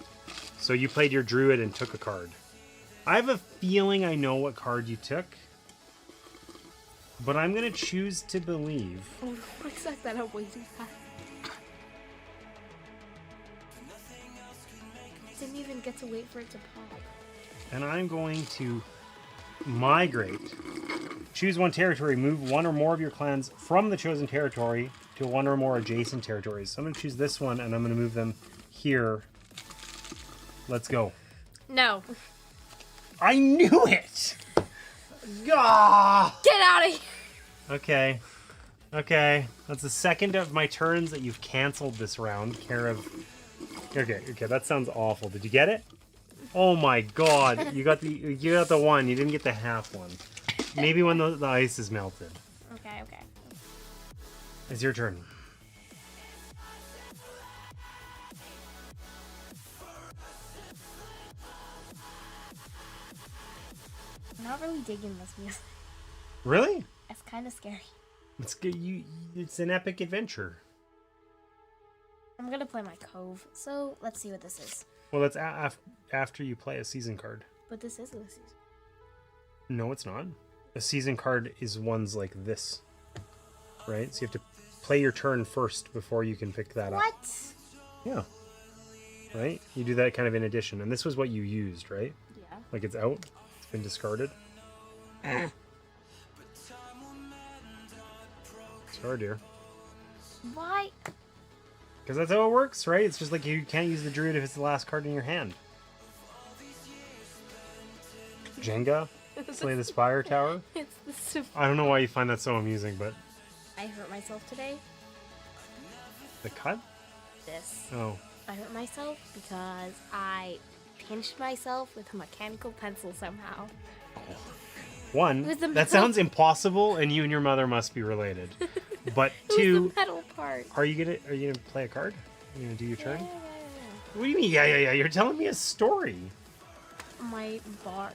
So you played your druid and took a card. I have a feeling I know what card you took. But I'm going to choose to believe. Oh, what is that I'm waiting for? Didn't even get to wait for it to pop. And I'm going to migrate. Choose one territory. Move one or more of your clans from the chosen territory to one or more adjacent territories. So I'm going to choose this one and I'm going to move them here. Let's go. No. I knew it! Gah! Get out of here! Okay. That's the second of my turns that you've canceled this round. Okay, that sounds awful. Did you get it? Oh my god. You got the one. You didn't get the half one. Maybe when the ice is melted. Okay. It's your turn. I'm not really digging this music. Really? It's kind of scary. It's good. It's an epic adventure. I'm gonna play my Cove, so let's see what this is. Well, that's after you play a season card. But this is the season. No, it's not. A season card is ones like this, right? So you have to play your turn first before you can pick that up. What? Yeah. Right? You do that kind of in addition. And this was what you used, right? Yeah. Like it's out. It's been discarded. Sorry, dear. Why? Because that's how it works, right? It's just like you can't use the druid if it's the last card in your hand. Jenga? Slay the Spire Tower? It's the I don't know why you find that so amusing, but... I hurt myself today. The cut? This. Oh. I hurt myself because I pinched myself with a mechanical pencil somehow. One, With the that metal- sounds impossible, and you and your mother must be related. But It was two, the metal part. are you gonna play a card? Are you gonna do your turn? Yeah. What do you mean? Yeah. You're telling me a story. My bard.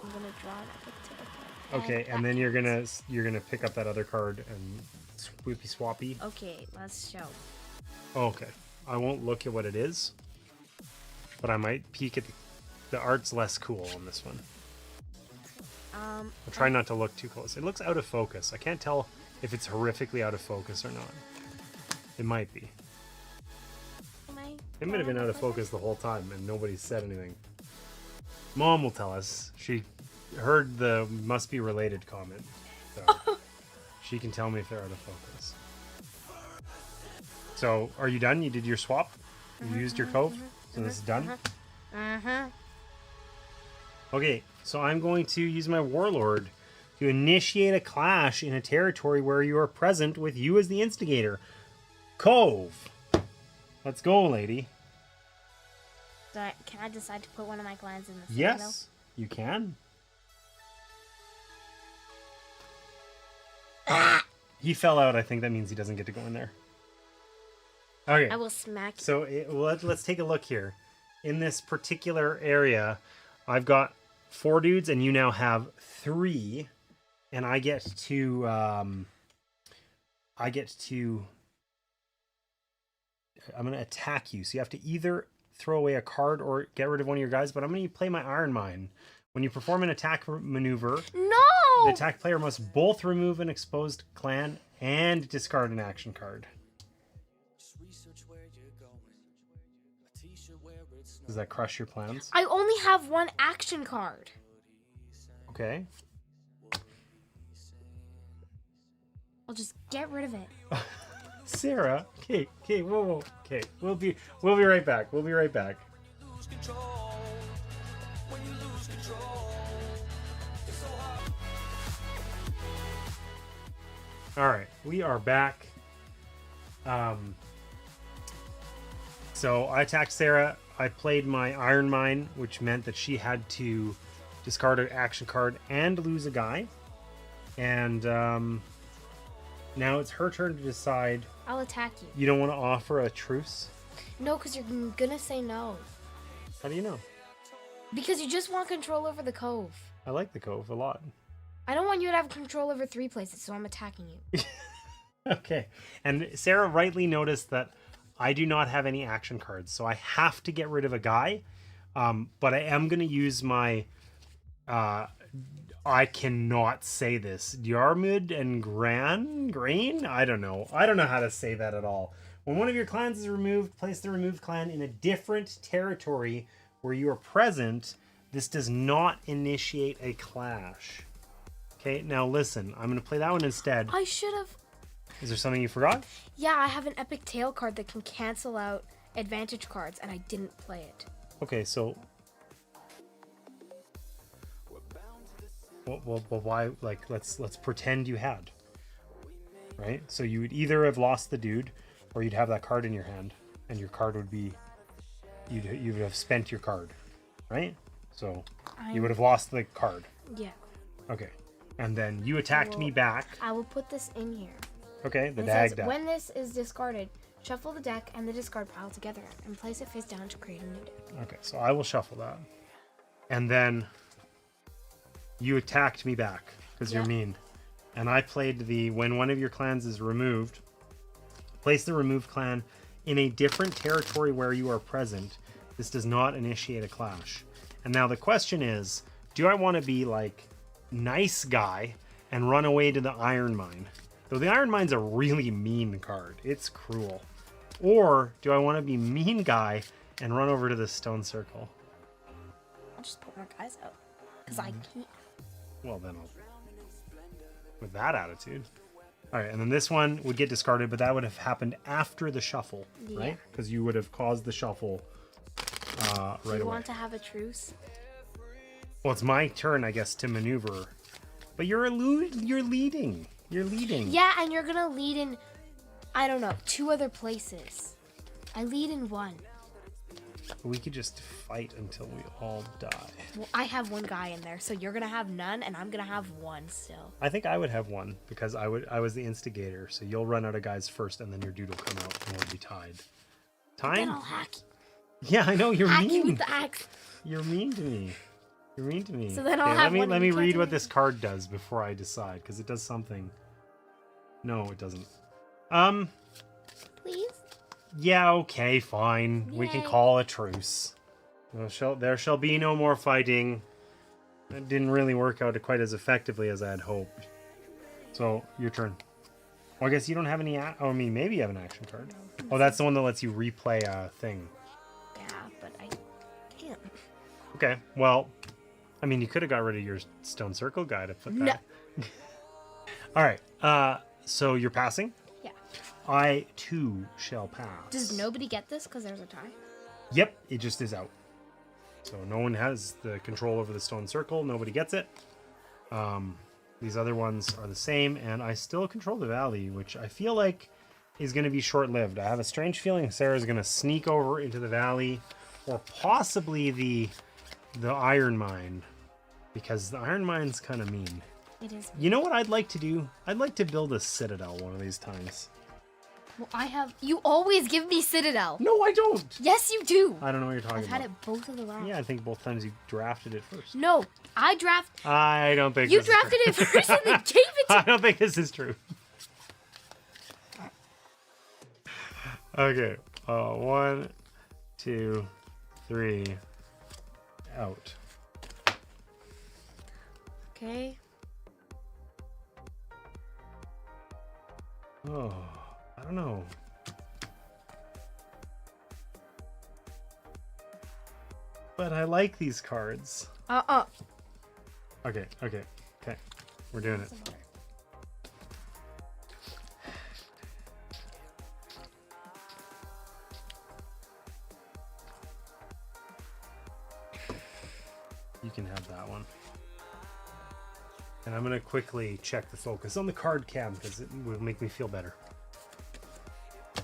I'm gonna draw an epic tarot card. Okay, and then you're gonna pick up that other card and swoopy swappy. Okay, let's show. Okay, I won't look at what it is, but I might peek at the art's less cool on this one. I'll try not to look too close. It looks out of focus. I can't tell if it's horrifically out of focus or not. It might be. It might have been out of focus the whole time and nobody said anything. Mom will tell us. She heard the must be related comment. So she can tell me if they're out of focus. So, are you done? You did your swap? You used your cove? So this is done? Okay, so I'm going to use my Warlord to initiate a clash in a territory where you are present with you as the instigator. Cove! Let's go, lady. Can I decide to put one of my clans in the Yes, you can. He fell out. I think that means he doesn't get to go in there. Okay. I will smack you. So let's take a look here. In this particular area, I've got 4 dudes, and you now have 3, and I get to I'm gonna attack you. So you have to either throw away a card or get rid of one of your guys. But I'm gonna play my Iron Mine. When you perform an attack maneuver, No! the attack player must both remove an exposed clan and discard an action card. Does that crush your plans? I only have one action card. Okay. I'll just get rid of it. Sarah, okay, whoa, okay, we'll be right back. We'll be right back. All right, we are back. So I attacked Sarah. I played my Iron Mine, which meant that she had to discard an action card and lose a guy. And now it's her turn to decide. I'll attack you. You don't want to offer a truce? No, because you're gonna say no. How do you know? Because you just want control over the cove. I like the Cove a lot. I don't want you to have control over 3 places, so I'm attacking you. Okay. And Sarah rightly noticed that I do not have any action cards, so I have to get rid of a guy. But I am going to use my... I cannot say this. Yarmud and Grain? I don't know. I don't know how to say that at all. When one of your clans is removed, place the removed clan in a different territory where you are present. This does not initiate a clash. Okay, now listen. I'm going to play that one instead. I should have... Is there something you forgot? Yeah, I have an epic tail card that can cancel out advantage cards, and I didn't play it. Okay, so... Well, why? Like, let's pretend you had. Right? So you would either have lost the dude, or you'd have that card in your hand, and your card would be... You'd have spent your card. Right? So you would have lost the card. Yeah. Okay. And then you attacked me back. I will put this in here. Okay, the It dag says, deck. when this is discarded, shuffle the deck and the discard pile together and place it face down to create a new deck. Okay, so I will shuffle that. And then you attacked me back because you're mean. And I played the when one of your clans is removed, place the removed clan in a different territory where you are present. This does not initiate a clash. And now the question is, do I want to be like nice guy and run away to the iron mine? Though the iron mine's a really mean card. It's cruel. Or do I want to be mean guy and run over to the stone circle? I'll just put more guys out. Because I can't. Well, then I'll... With that attitude. All right, and then this one would get discarded, but that would have happened after the shuffle, right? Because you would have caused the shuffle right away. You want to have a truce? Well, it's my turn, I guess, to maneuver. But you're leading. You're leading. Yeah, and you're gonna lead in, I don't know, 2 other places. I lead in 1. We could just fight until we all die. Well, I have 1 guy in there, so you're gonna have none, and I'm gonna have 1 still. I think I would have 1 because I was the instigator. So you'll run out of guys first, and then your dude will come out, and we'll be tied. Time? Then I'll hack you. Yeah, I know you're Hack mean. you with the axe. You're mean to me. You're mean to me. So then I'll have let one me and you read can't what do this card does before I decide, because it does something. No, it doesn't. Please? Yeah, okay, fine. We can Yay. call a truce. There shall be no more fighting. That didn't really work out quite as effectively as I had hoped. So, your turn. Well, I guess you don't have any... maybe you have an action card. Oh, that's the one that lets you replay a thing. Yeah, but I can't. Okay, well... I mean, you could have got rid of your stone circle guy to put that. No. All right. So you're passing? Yeah. I too shall pass. Does nobody get this because there's a tie? Yep, it just is out. So no one has the control over the stone circle. Nobody gets it. These other ones are the same, and I still control the valley, which I feel like is going to be short-lived. I have a strange feeling Sarah's going to sneak over into the valley, or possibly the iron mine. Because the iron mine's kind of mean. It is. You know what I'd like to do? I'd like to build a citadel one of these times. Well, I have... You always give me Citadel. No, I don't. Yes, you do. I don't know what you're talking I've about. had it both of the rounds. Yeah, I think both times you drafted it first. No, I draft... I don't think You this is drafted true. it first and then gave it to I don't think this is true. Okay. 1, 2, 3. Out. Okay. Oh, I don't know. But I like these cards. Okay. We're doing it. You can have that one. And I'm going to quickly check the focus on the card cam because it will make me feel better. Did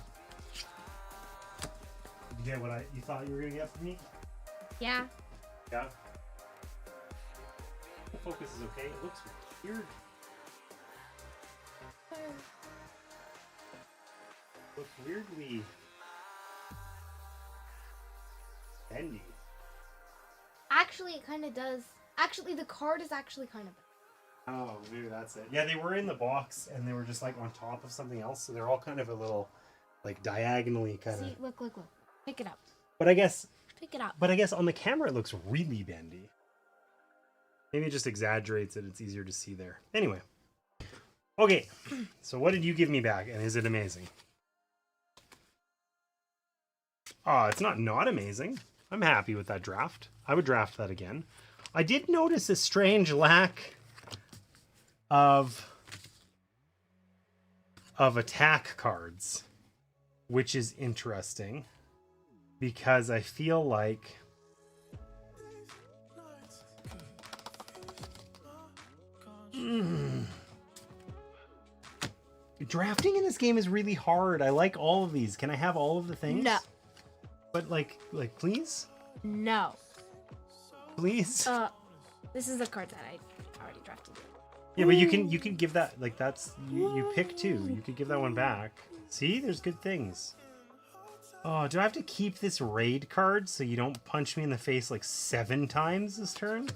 you get what you thought you were going to get from me? Yeah. Yeah. The focus is okay. It looks weird. Looks weirdly bendy. Actually, it kind of does. Actually, the card is actually kind of... Oh, maybe that's it. Yeah, they were in the box and they were just like on top of something else, so they're all kind of a little like diagonally kind of. See, look. Pick it up. But I guess Pick it up. But I guess on the camera it looks really bendy. Maybe it just exaggerates it. It's easier to see there. Anyway. Okay. So what did you give me back? And is it amazing? It's not amazing. I'm happy with that draft. I would draft that again. I did notice a strange lack of attack cards, which is interesting because I feel like drafting in this game is really hard. I like all of these. Can I have all of the things? No. But like please? No. Please? This is the card that I already drafted. Yeah, but you can give that, like, that's you pick two. You could give that one back. See, there's good things. Oh, do I have to keep this raid card so you don't punch me in the face like 7 times this turn?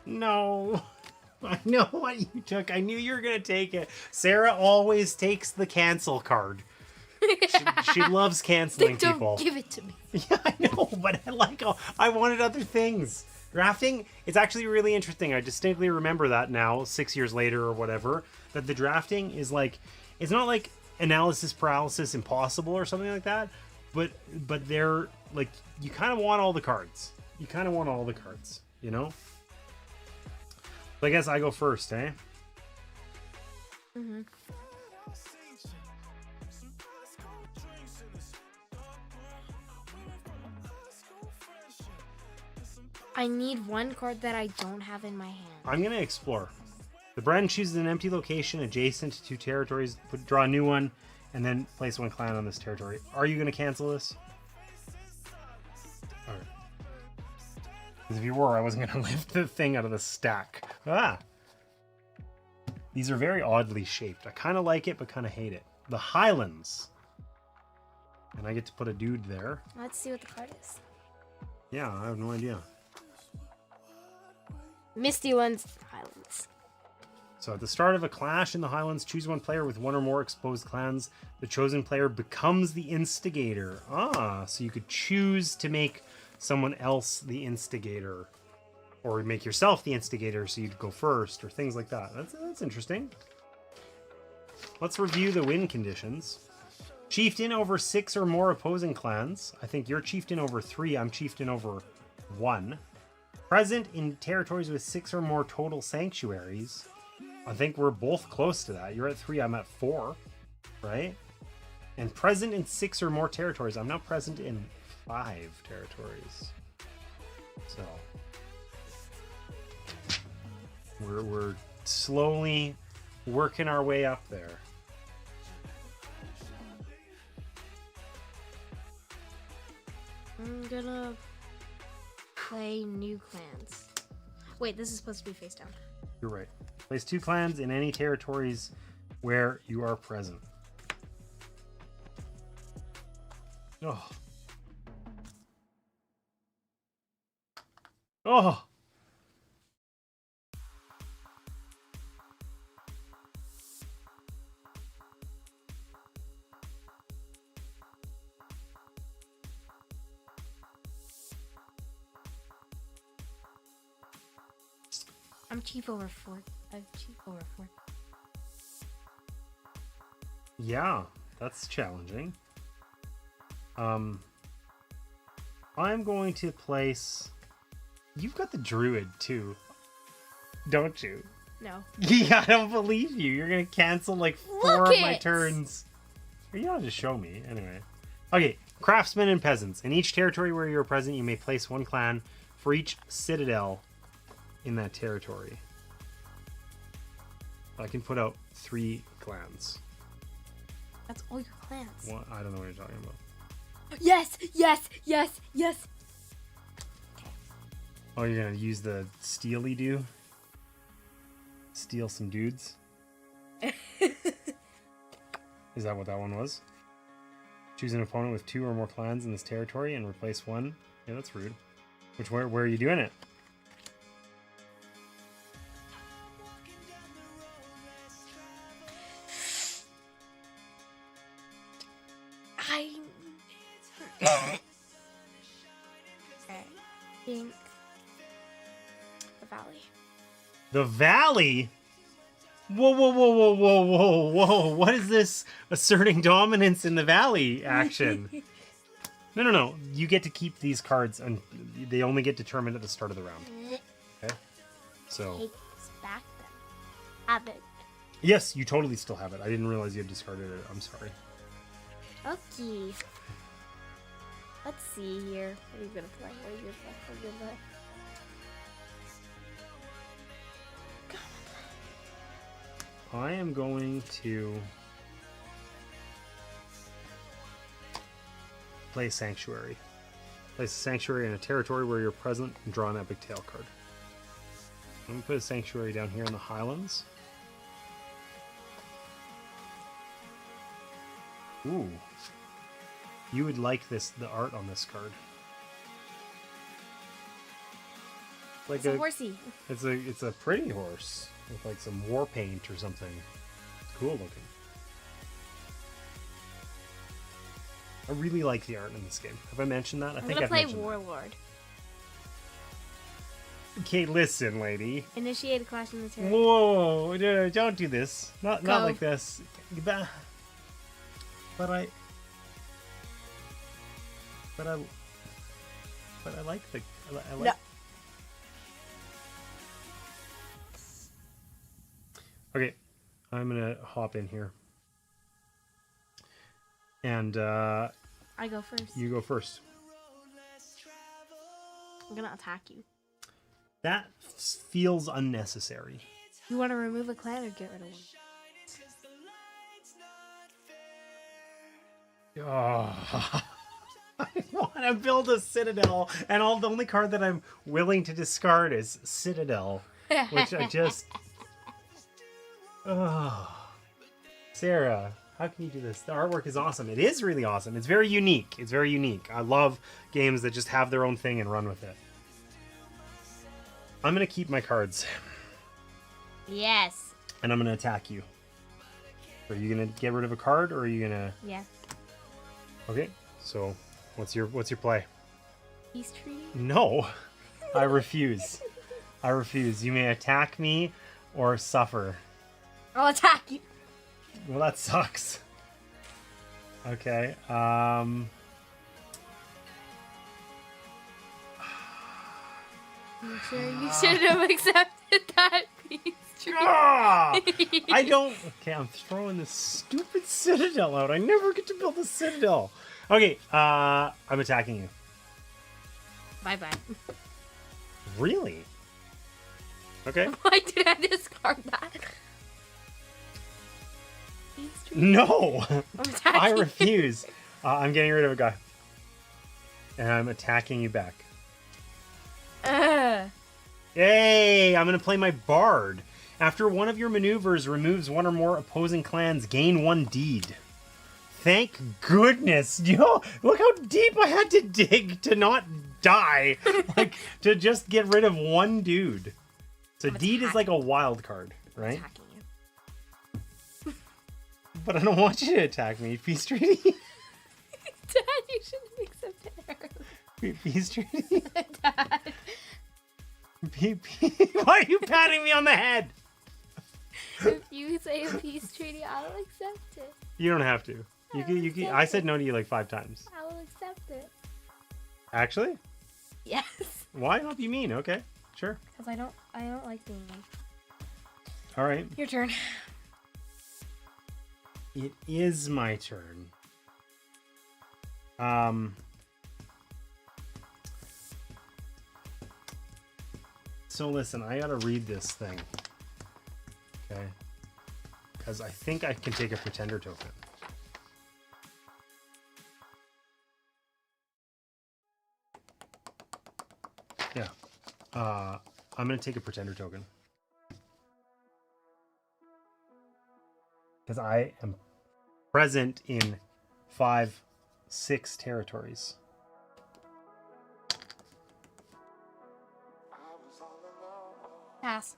No. I know what you took. I knew you were going to take it. Sarah always takes the cancel card. She loves canceling Don't people. give it to me. Yeah, I know, but I wanted other things. Drafting, it's actually really interesting. I distinctly remember that now, 6 years later or whatever, that the drafting is like, it's not like analysis paralysis impossible or something like that, but they're like, you kind of want all the cards. You kind of want all the cards, you know? So I guess I go first, eh? Mm-hmm. I need one card that I don't have in my hand. I'm going to explore. The brand chooses an empty location adjacent to territories, draw a new one, and then place one clan on this territory. Are you going to cancel this? Alright. Because if you were, I wasn't going to lift the thing out of the stack. Ah! These are very oddly shaped. I kind of like it, but kind of hate it. The Highlands. And I get to put a dude there. Let's see what the card is. Yeah, I have no idea. Misty Ones, Highlands. So at the start of a clash in the Highlands, choose one player with one or more exposed clans. The chosen player becomes the instigator. Ah, so you could choose to make someone else the instigator. Or make yourself the instigator so you'd go first, or things like that. That's interesting. Let's review the win conditions. Chieftain over 6 or more opposing clans. I think you're chieftain over 3. I'm chieftain over 1. Present in territories with 6 or more total sanctuaries. I think we're both close to that. You're at 3, I'm at 4, right? And present in 6 or more territories. I'm now present in 5 territories. So we're slowly working our way up there. I'm gonna play new clans. Wait, this is supposed to be face down. You're right. Place 2 clans in any territories where you are present. Oh. Oh. I'm chief over 4. I'm chief over 4. Yeah, that's challenging. I'm going to place... You've got the druid too, don't you? No. Yeah, I don't believe you. You're gonna cancel like 4 Look of my it! turns. You don't have to show me anyway. Okay, craftsmen and peasants. In each territory where you're present, you may place 1 clan for each citadel in that territory. I can put out 3 clans. That's all your clans. What? I don't know what you're talking about. Yes, yes, yes, yes. Oh, you're gonna use the steely do? Steal some dudes? Is that what that one was? Choose an opponent with 2 or more clans in this territory and replace 1. Yeah, that's rude. Where are you doing it? I think the valley. The valley? Whoa, whoa, whoa, whoa, whoa, whoa, whoa. What is this asserting dominance in the valley action? No. You get to keep these cards and they only get determined at the start of the round. Okay? So. Take this back then. Have it. Yes, you totally still have it. I didn't realize you had discarded it. I'm sorry. Okay. Let's see here. What are you gonna play? What are you gonna play? I am going to play Sanctuary. Place a Sanctuary in a territory where you're present and draw an Epic Tail card. I'm going to put a Sanctuary down here in the Highlands. Ooh. You would like the art on this card. Like It's a horsey. It's a pretty horse with like some war paint or something. It's cool looking. I really like the art in this game. Have I mentioned that? I'm gonna play Warlord. That. Okay, listen, lady. Initiate a clash in the territory. Whoa! Don't do this. Not like this. But I like the. I like. No. Okay, I'm gonna hop in here. And I go first. you go first. I'm gonna attack you. That feels unnecessary. You want to remove a clan or get rid of one? Oh, I want to build a citadel, and the only card that I'm willing to discard is Citadel, which I just. Oh, Sarah, how can you do this? The artwork is awesome. It is really awesome. It's very unique. It's very unique. I love games that just have their own thing and run with it. I'm gonna keep my cards. Yes. And I'm gonna attack you. Are you gonna get rid of a card, or are you gonna? Yeah. Okay. So, what's your play? Peace treaty? No, I refuse. I refuse. You may attack me or suffer. I'll attack you. Well, that sucks. Okay. I'm sure you should have accepted that peace treaty. I don't. Okay, I'm throwing this stupid citadel out. I never get to build a citadel. Okay, I'm attacking you. Bye-bye. Really? Okay. Why did I discard that? Peace treaty. No! I'm attacking I refuse. I'm getting rid of a guy. And I'm attacking you back. Yay! I'm going to play my bard. After one of your maneuvers removes one or more opposing clans, gain one deed. Thank goodness. Yo, look how deep I had to dig to not die. Like, to just get rid of one dude. So deed is like a wild card, right? Attacking you. But I don't want you to attack me. Peace treaty? Dad, you shouldn't have accepted her. Peace treaty? Dad. Why are you patting me on the head? If you say a peace treaty, I'll accept it. You don't have to. You can, I said no to you like 5 times. I will accept it. Actually? Yes. Why not be mean? Okay, sure. Because I don't like being mean. All right. Your turn. It is my turn. So listen, I gotta read this thing. Okay. Because I think I can take a pretender token. Yeah. I'm gonna take a pretender token. Because I am present in 5, 6 territories. Pass.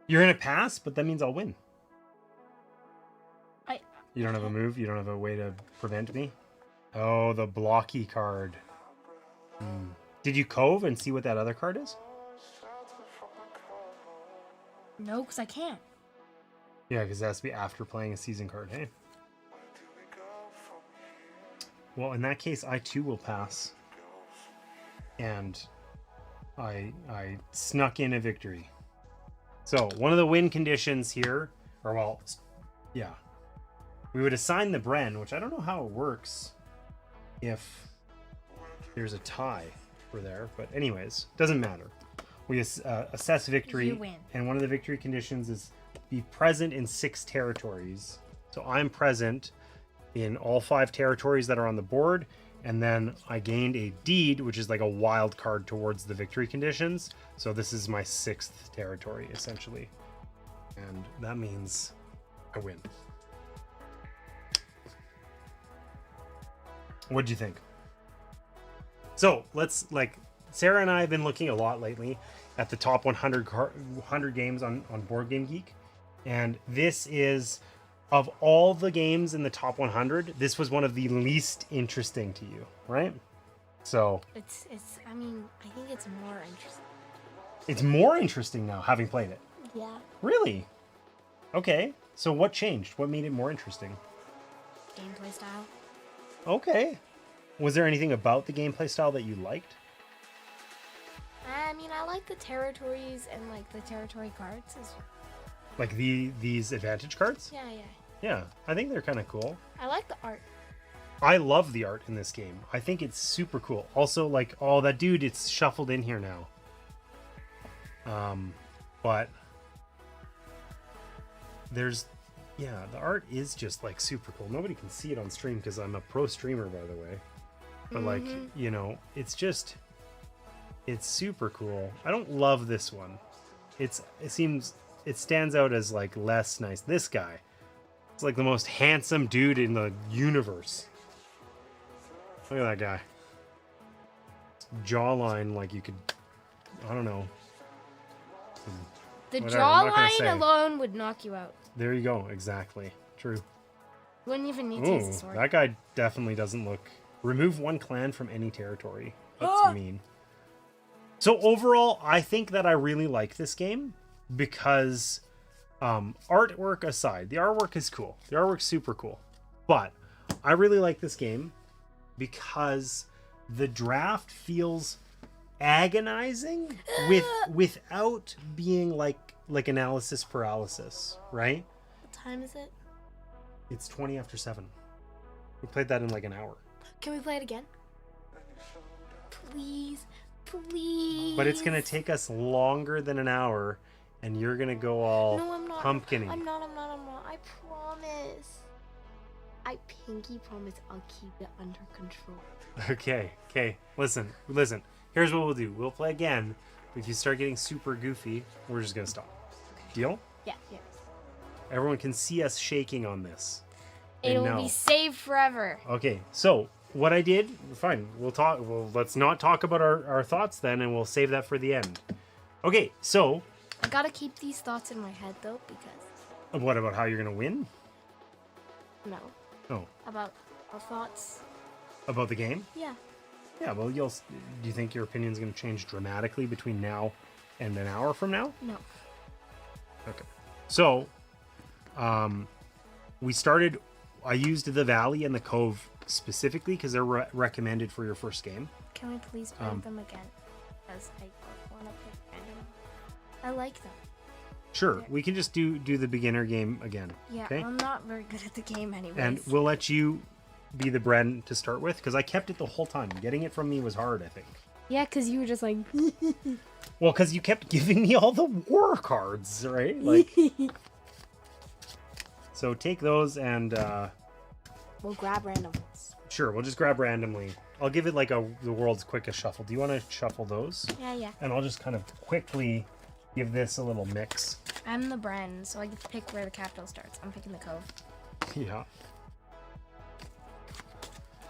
You're gonna pass, but that means I'll win. I. You don't have a move? You don't have a way to prevent me? Oh, the blocky card. Did you cove and see what that other card is? No, because I can't. Yeah, because it has to be after playing a season card, hey? Well, in that case, I too will pass. And I snuck in a victory. So, one of the win conditions here, or well, yeah. We would assign the Bren, which I don't know how it works if there's a tie for there. But anyways, doesn't matter. We assess victory. You win. And one of the victory conditions is be present in 6 territories. So I'm present in all 5 territories that are on the board. And then I gained a deed, which is like a wild card towards the victory conditions. So this is my 6th territory, essentially. And that means I win. What'd you think? So let's, like, Sarah and I have been looking a lot lately at the top 100 games on Board Game Geek. And this is, of all the games in the top 100, this was one of the least interesting to you, right? So It's. I mean, I think it's more interesting. it's more interesting now, having played it. Yeah. Really? Okay. So what changed? What made it more interesting? Gameplay style. Okay. Was there anything about the gameplay style that you liked? I mean, I like the territories and like the territory cards. Like these advantage cards? Yeah. Yeah, I think they're kind of cool. I like the art. I love the art in this game. I think it's super cool. Also, like, oh, that dude, it's shuffled in here now. But there's, yeah, the art is just like super cool. Nobody can see it on stream because I'm a pro streamer, by the way. But like, you know, it's super cool. I don't love this one. It stands out as like less nice. This guy, it's like the most handsome dude in the universe. Look at that guy. Jawline, like you could, I don't know. The Whatever, I'm not gonna say. jawline alone would knock you out. There you go. Exactly. True. Wouldn't even need to use Ooh, the sword. that guy definitely doesn't look. Remove one clan from any territory. That's mean. So overall, I think that I really like this game because, artwork aside, the artwork is cool. The artwork's super cool. But I really like this game because the draft feels agonizing without being like analysis paralysis, right? What time is it? It's 20 after 7. We played that in like an hour. Can we play it again? Please. But it's gonna take us longer than an hour, and you're gonna go all No, I'm not. pumpkin-y. I'm not. I promise. I pinky promise I'll keep it under control. Okay. Listen. Here's what we'll do. We'll play again. But if you start getting super goofy, we're just gonna stop. Okay. Deal? Yeah. Everyone can see us shaking on this. It will be saved forever. Okay, so what I did, fine, we'll talk. Well, let's not talk about our thoughts then, and we'll save that for the end. Okay, so. I gotta keep these thoughts in my head though, because. What about how you're gonna win? No. Oh. About our thoughts. About the game? Yeah. Yeah, well, do you think your opinion's gonna change dramatically between now and an hour from now? No. Okay. So, I used the Valley and the Cove specifically because they're recommended for your first game. Can we please play them again? Because I want to pick random. I like them. Sure, we can just do the beginner game again. Yeah, okay? I'm not very good at the game anyways. And we'll let you be the Bren to start with because I kept it the whole time. Getting it from me was hard, I think. Yeah, because you were just like... Well, because you kept giving me all the war cards, right? Like... So take those and... We'll grab random ones. Sure, we'll just grab randomly. I'll give it like the world's quickest shuffle. Do you want to shuffle those? Yeah. And I'll just kind of quickly give this a little mix. I'm the Bren, so I get to pick where the capital starts. I'm picking the Cove. Yeah.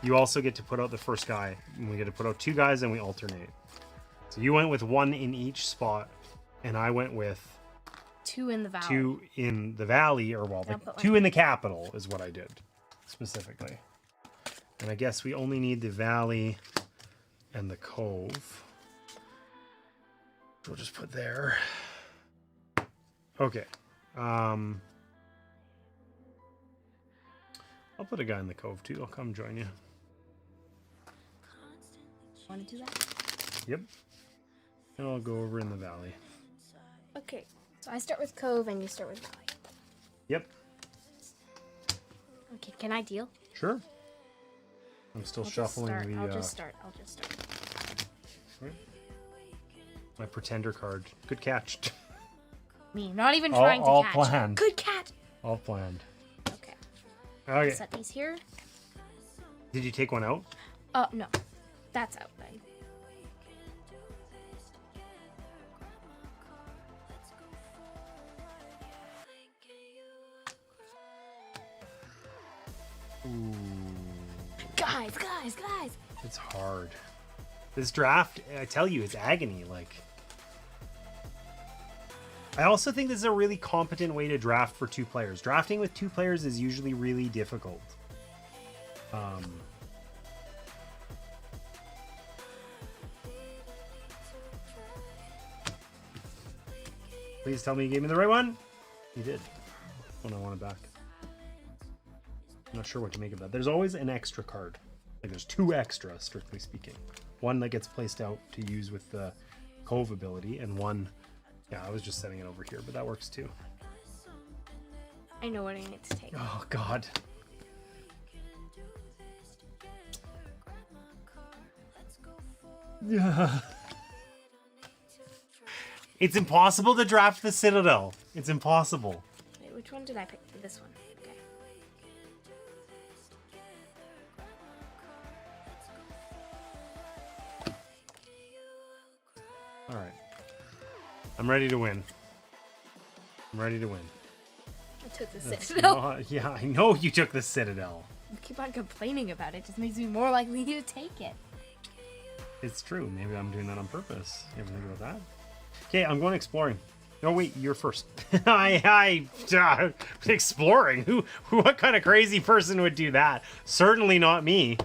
You also get to put out the first guy. And we get to put out 2 guys and we alternate. So you went with 1 in each spot, and I went with 2 in the valley. 2 in the valley, or well, like 2 in the capital is what I did specifically. And I guess we only need the valley and the cove. We'll just put there. Okay. I'll put a guy in the cove too. I'll come join you. Want to do that? Yep. And I'll go over in the valley. Okay. So I start with Cove and you start with Valley. Yep. Okay, can I deal? Sure. I'm still shuffling the... I'll just start. Right. My pretender card. Good catch. Me, not even trying to catch. All planned. Good catch. All planned. Okay. Okay. Set these here. Did you take one out? Oh, no. That's out then. Ooh. Guys. It's hard. This draft, I tell you, it's agony. Like, I also think this is a really competent way to draft for 2 players. Drafting with 2 players is usually really difficult. Please tell me you gave me the right one. You did. When I want it back. I'm not sure what to make of that. There's always an extra card. Like there's 2 extra, strictly speaking. One that gets placed out to use with the Cove ability, and one... Yeah, I was just setting it over here, but that works too. I know what I need to take. Oh, God. Yeah. It's impossible to draft the Citadel. It's impossible. Wait, which one did I pick? This one. Okay. All right. I'm ready to win. I'm ready to win. I took the Citadel. Yeah, I know you took the Citadel. You keep on complaining about it. It just makes me more likely to take it. It's true. Maybe I'm doing that on purpose. You ever think about that? Okay, I'm going exploring. No, wait, you're first. Exploring? Who? What kind of crazy person would do that? Certainly not me.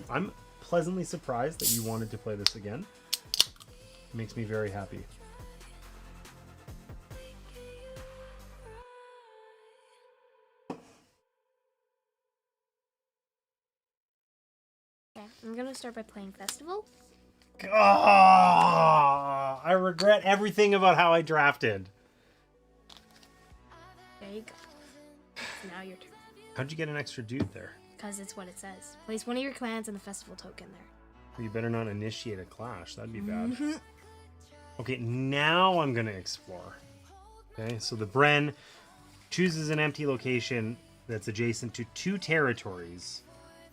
I'm pleasantly surprised that you wanted to play this again. It makes me very happy. Okay, I'm gonna start by playing Festival. I regret everything about how I drafted. There you go. Now your turn. How'd you get an extra dude there? Because it's what it says. Place one of your clans and the festival token there. You better not initiate a clash. That'd be bad. Okay, now I'm going to explore. Okay, so the Bren chooses an empty location that's adjacent to 2 territories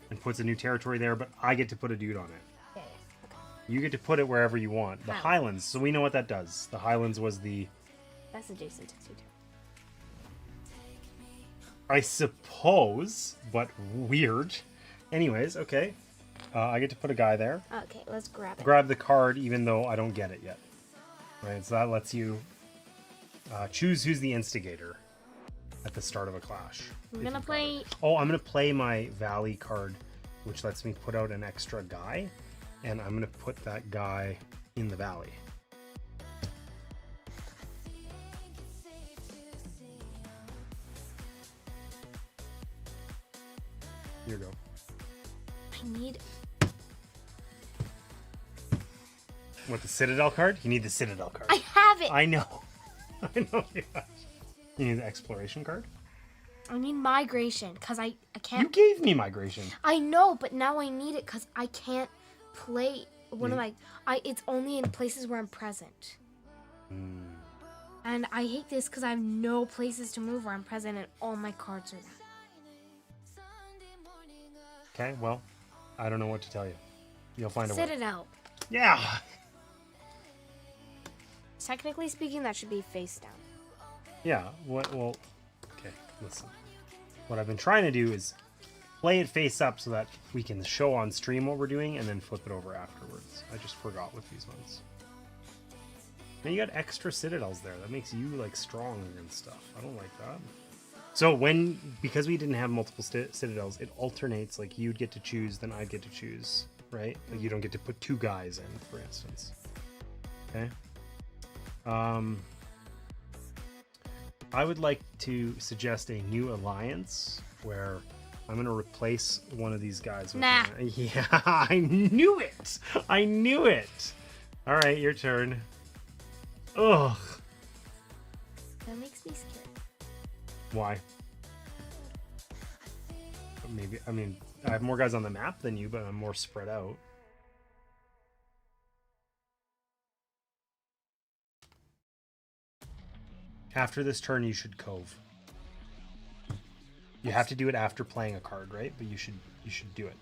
and puts a new territory there, but I get to put a dude on it. Okay. You get to put it wherever you want. The Highlands. So we know what that does. The Highlands was the... That's adjacent to 2 territories. I suppose, but weird. Anyways, okay. I get to put a guy there. Okay, let's grab it. Grab the card even though I don't get it yet. Right, so that lets you choose who's the instigator at the start of a clash. I'm gonna play... Oh, I'm gonna play my Valley card, which lets me put out an extra guy. And I'm gonna put that guy in the Valley. Here you go. I need... What, the Citadel card? You need the Citadel card. I have it! I know. I know you have. You need the Exploration card? I need Migration, because I can't... You gave me Migration. I know, but now I need it, because I can't play one of my... It's only in places where I'm present. And I hate this, because I have no places to move where I'm present, and all my cards are that. Okay, well, I don't know what to tell you. You'll find a way. Citadel. Yeah! Technically speaking, that should be face down. Yeah, well, okay, listen. What I've been trying to do is play it face up so that we can show on stream what we're doing and then flip it over afterwards. I just forgot with these ones. Now you got extra citadels there. That makes you, like, strong and stuff. I don't like that. So because we didn't have multiple citadels, it alternates. Like, you'd get to choose, then I'd get to choose, right? Like, you don't get to put 2 guys in, for instance. Okay? I would like to suggest a new alliance where I'm going to replace one of these guys with... Nah. Yeah, I knew it! I knew it! All right, your turn. Ugh. That makes me scared. Why? Maybe, I mean, I have more guys on the map than you, but I'm more spread out. After this turn, you should cove. You have to do it after playing a card, right? But you should do it.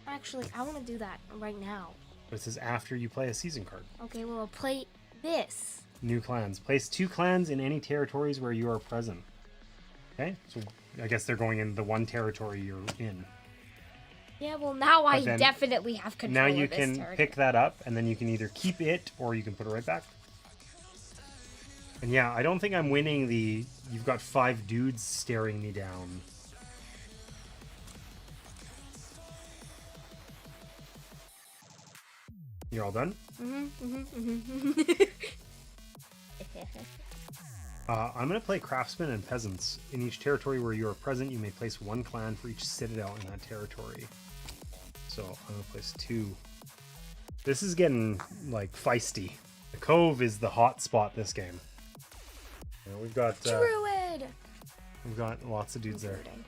Actually, I want to do that right now. But it says after you play a season card. Okay, well, I'll play this. New clans. Place 2 clans in any territories where you are present. Okay, so I guess they're going in the one territory you're in. Yeah, well, now I then definitely have control Now you of this can territory. pick that up, and then you can either keep it or you can put it right back. And yeah, I don't think I'm winning the you've got 5 dudes staring me down. You're all done? I'm going to play Craftsmen and Peasants. In each territory where you are present, you may place 1 clan for each citadel in that territory. So I'm going to place 2. This is getting, like, feisty. The Cove is the hot spot this game. You know, we've got Druid! we've got lots of dudes there. Druiding.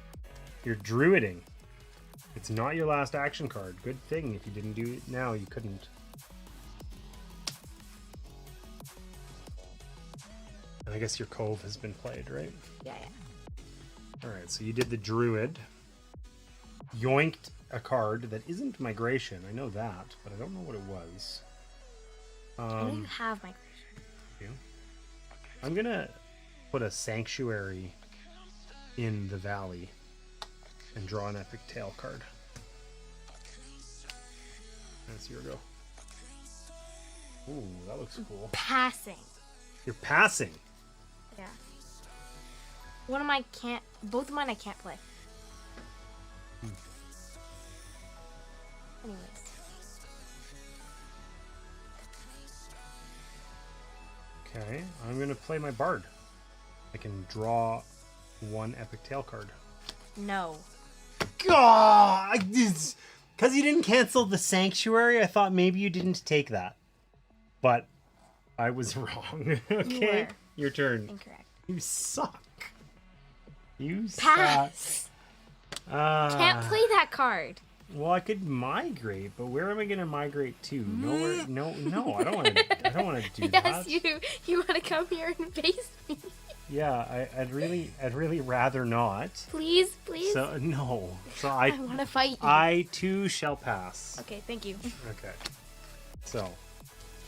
You're druiding. It's not your last action card. Good thing if you didn't do it now, you couldn't. And I guess your Cove has been played, right? Yeah. Alright, so you did the druid. Yoinked a card that isn't migration. I know that, but I don't know what it was. I know you have migration. I'm gonna put a sanctuary in the valley and draw an epic tail card. That's your go. Ooh, that looks cool. Passing. You're passing. Yeah. One of mine can't. Both of mine I can't play. Anyways. Okay, I'm gonna play my bard. I can draw 1 epic tail card. No. God, because you didn't cancel the sanctuary, I thought maybe you didn't take that, but I was wrong. Okay, were. Your turn. Incorrect. You suck. You Pass. suck. Can't play that card. Well, I could migrate, but where am I going to migrate to? Nowhere. No. I don't want to. I don't want to do Yes, that. you do. You want to come here and face me? Yeah, I'd really rather not. Please. So no. So I want to fight you. I too shall pass. Okay, thank you. Okay. So.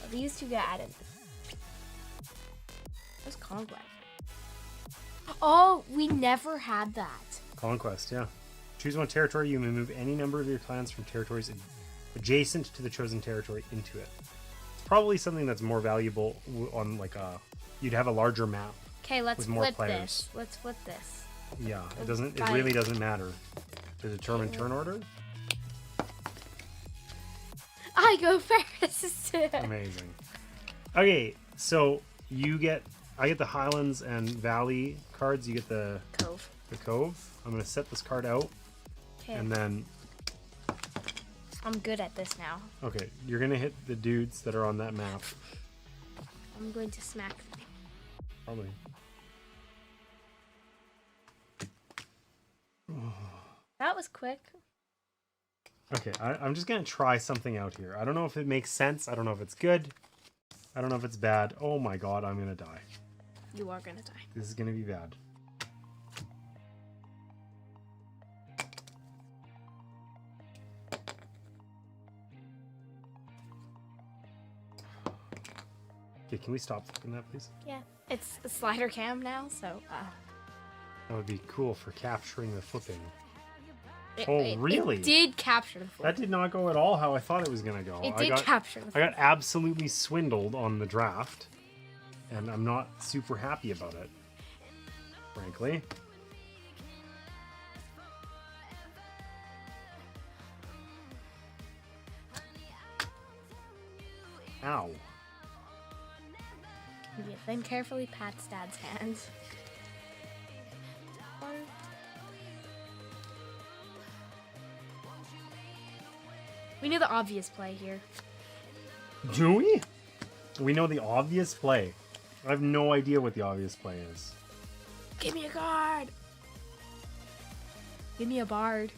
These two get added. What's Conquest? Oh, we never had that. Conquest, yeah. Choose 1 territory. You may move any number of your clans from territories adjacent to the chosen territory into it. It's probably something that's more valuable on like a. You'd have a larger map. Okay, let's with more flip players. this. Let's flip this. Yeah, it doesn't. It really doesn't matter to determine turn order. I go first. Amazing. Okay, so you get. I get the Highlands and Valley cards. You get the Cove. The Cove. I'm gonna set this card out, Okay. and then. I'm good at this now. Okay, you're gonna hit the dudes that are on that map. I'm going to smack them. Probably. That was quick. Okay, I'm just gonna try something out here. I don't know if it makes sense. I don't know if it's good. I don't know if it's bad. Oh my god, I'm gonna die. You are gonna die. This is gonna be bad. Okay, can we stop flipping that, please? Yeah. It's a slider cam now, so. That would be cool for capturing the flipping. It, really? It did capture the flip. That did not go at all how I thought it was gonna go. It did capture the I flip. got absolutely swindled on the draft, and I'm not super happy about it, frankly. Ow. Yeah, then carefully pats Dad's hands. We knew the obvious play here. Do we? We know the obvious play. I have no idea what the obvious play is. Give me a card! Give me a bard.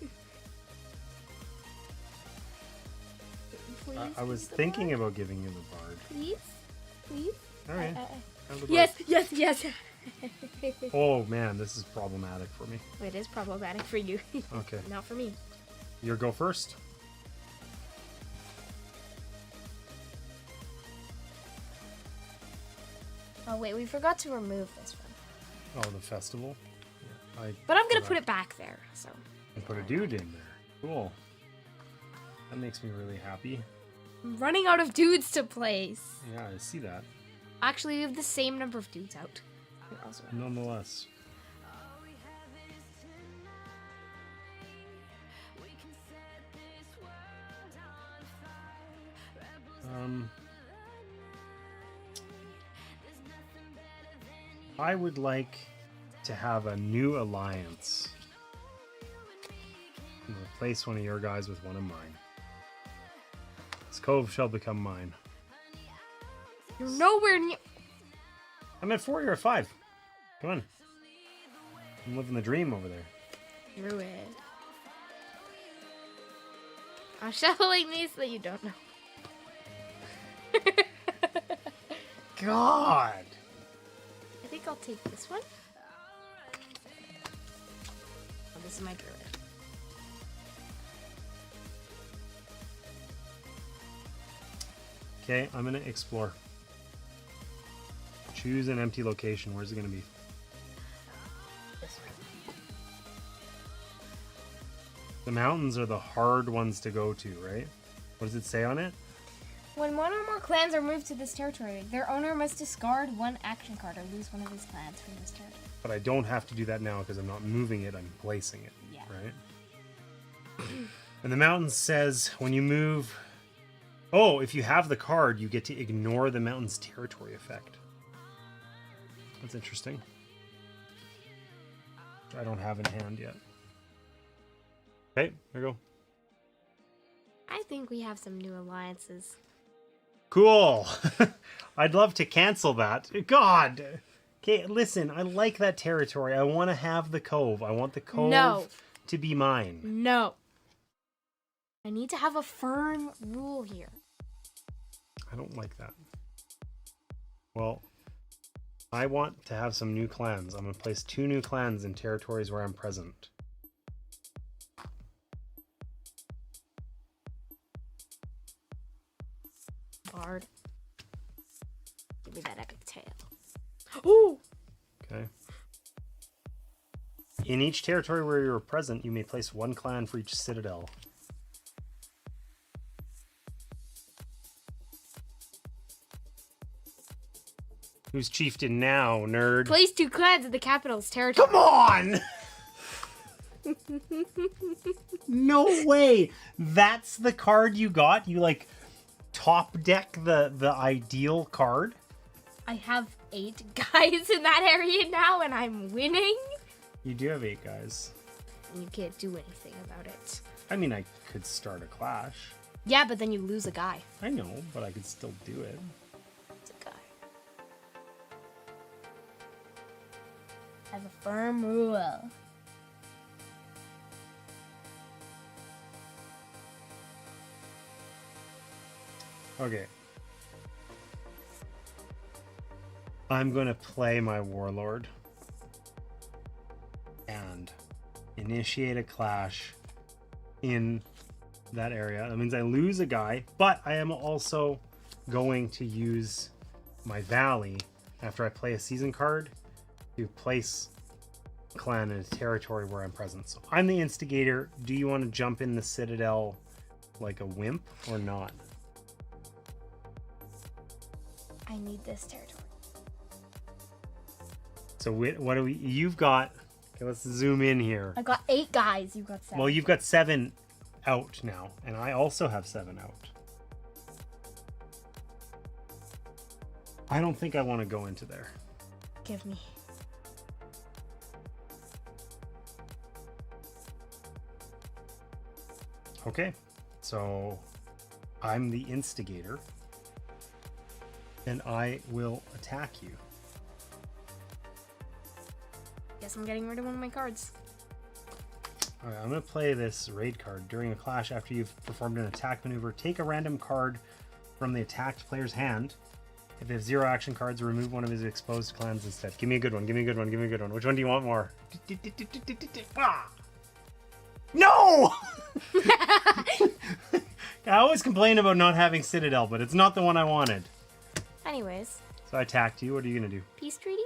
Please, I was give me the thinking bard. about giving you the bard. Please? Alright. Yes. Oh man, this is problematic for me. It is problematic for you. Okay. Not for me. You go first. Oh wait, we forgot to remove this one. Oh, the festival? Yeah, But I'm gonna put it back there, so. and put a dude in there. Cool. That makes me really happy. I'm running out of dudes to place. Yeah, I see that. Actually, we have the same number of dudes out. You're also right. Nonetheless. I would like to have a new alliance. And replace one of your guys with one of mine. This cove shall become mine. You're nowhere near. I'm at 4, you're at 5. Come on. I'm living the dream over there. Through it. I'm shuffling these so you don't know. God! I think I'll take this one. Oh, this is my druid. Okay, I'm gonna explore. Choose an empty location. Where's it gonna be? This one. The mountains are the hard ones to go to, right? What does it say on it? When one or more clans are moved to this territory, their owner must discard one action card or lose one of his clans from this territory. But I don't have to do that now because I'm not moving it, I'm placing it. Yeah. Right? And the mountain says when you move... Oh, if you have the card, you get to ignore the mountain's territory effect. That's interesting. Which I don't have in hand yet. Okay, there you go. I think we have some new alliances. Cool. I'd love to cancel that. God. Okay, listen, I like that territory. I want to have the cove. I want the cove to be mine. No. I need to have a firm rule here. I don't like that. Well, I want to have some new clans. I'm going to place 2 new clans in territories where I'm present. Bard. Give me that epic tale. Ooh! Okay. In each territory where you're present, you may place 1 clan for each citadel. Who's chieftain now, nerd? Place 2 clans in the capital's territory. Come on! No way! That's the card you got? You, like, top deck the ideal card? I have 8 guys in that area now, and I'm winning. You do have 8 guys. And you can't do anything about it. I mean, I could start a clash. Yeah, but then you lose a guy. I know, but I could still do it. It's a guy. As a firm rule. Okay. I'm going to play my warlord and initiate a clash in that area. That means I lose a guy, but I am also going to use my valley after I play a season card to place a clan in a territory where I'm present. So I'm the instigator. Do you want to jump in the citadel like a wimp or not? I need this territory. So what do we... You've got... Okay, let's zoom in here. I got 8 guys. You got 7. Well, you've got 7 out now, and I also have 7 out. I don't think I want to go into there. Give me. Okay, so I'm the instigator, and I will attack you. Guess I'm getting rid of one of my cards. All right, I'm going to play this raid card. During a clash, after you've performed an attack maneuver, take a random card from the attacked player's hand. If they have 0 action cards, remove one of his exposed clans instead. Give me a good one, give me a good one, give me a good one. Which one do you want more? No! I always complain about not having Citadel, but it's not the one I wanted. Anyways. So I attacked you. What are you going to do? Peace treaty?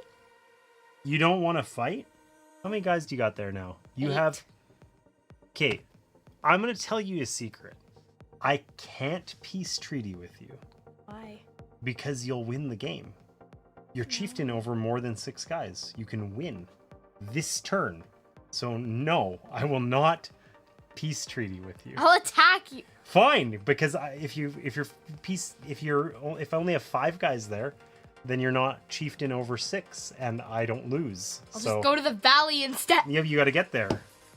You don't want to fight? How many guys do you got there now? You 8. have... Okay, I'm going to tell you a secret. I can't peace treaty with you Why? because you'll win the game. You're chieftain over more than 6 guys. You can win this turn. So no, I will not peace treaty with you. I'll attack you. Fine, because if I only have 5 guys there, then you're not chieftain over 6, and I don't lose. I'll so just go to the valley instead. you got to get there.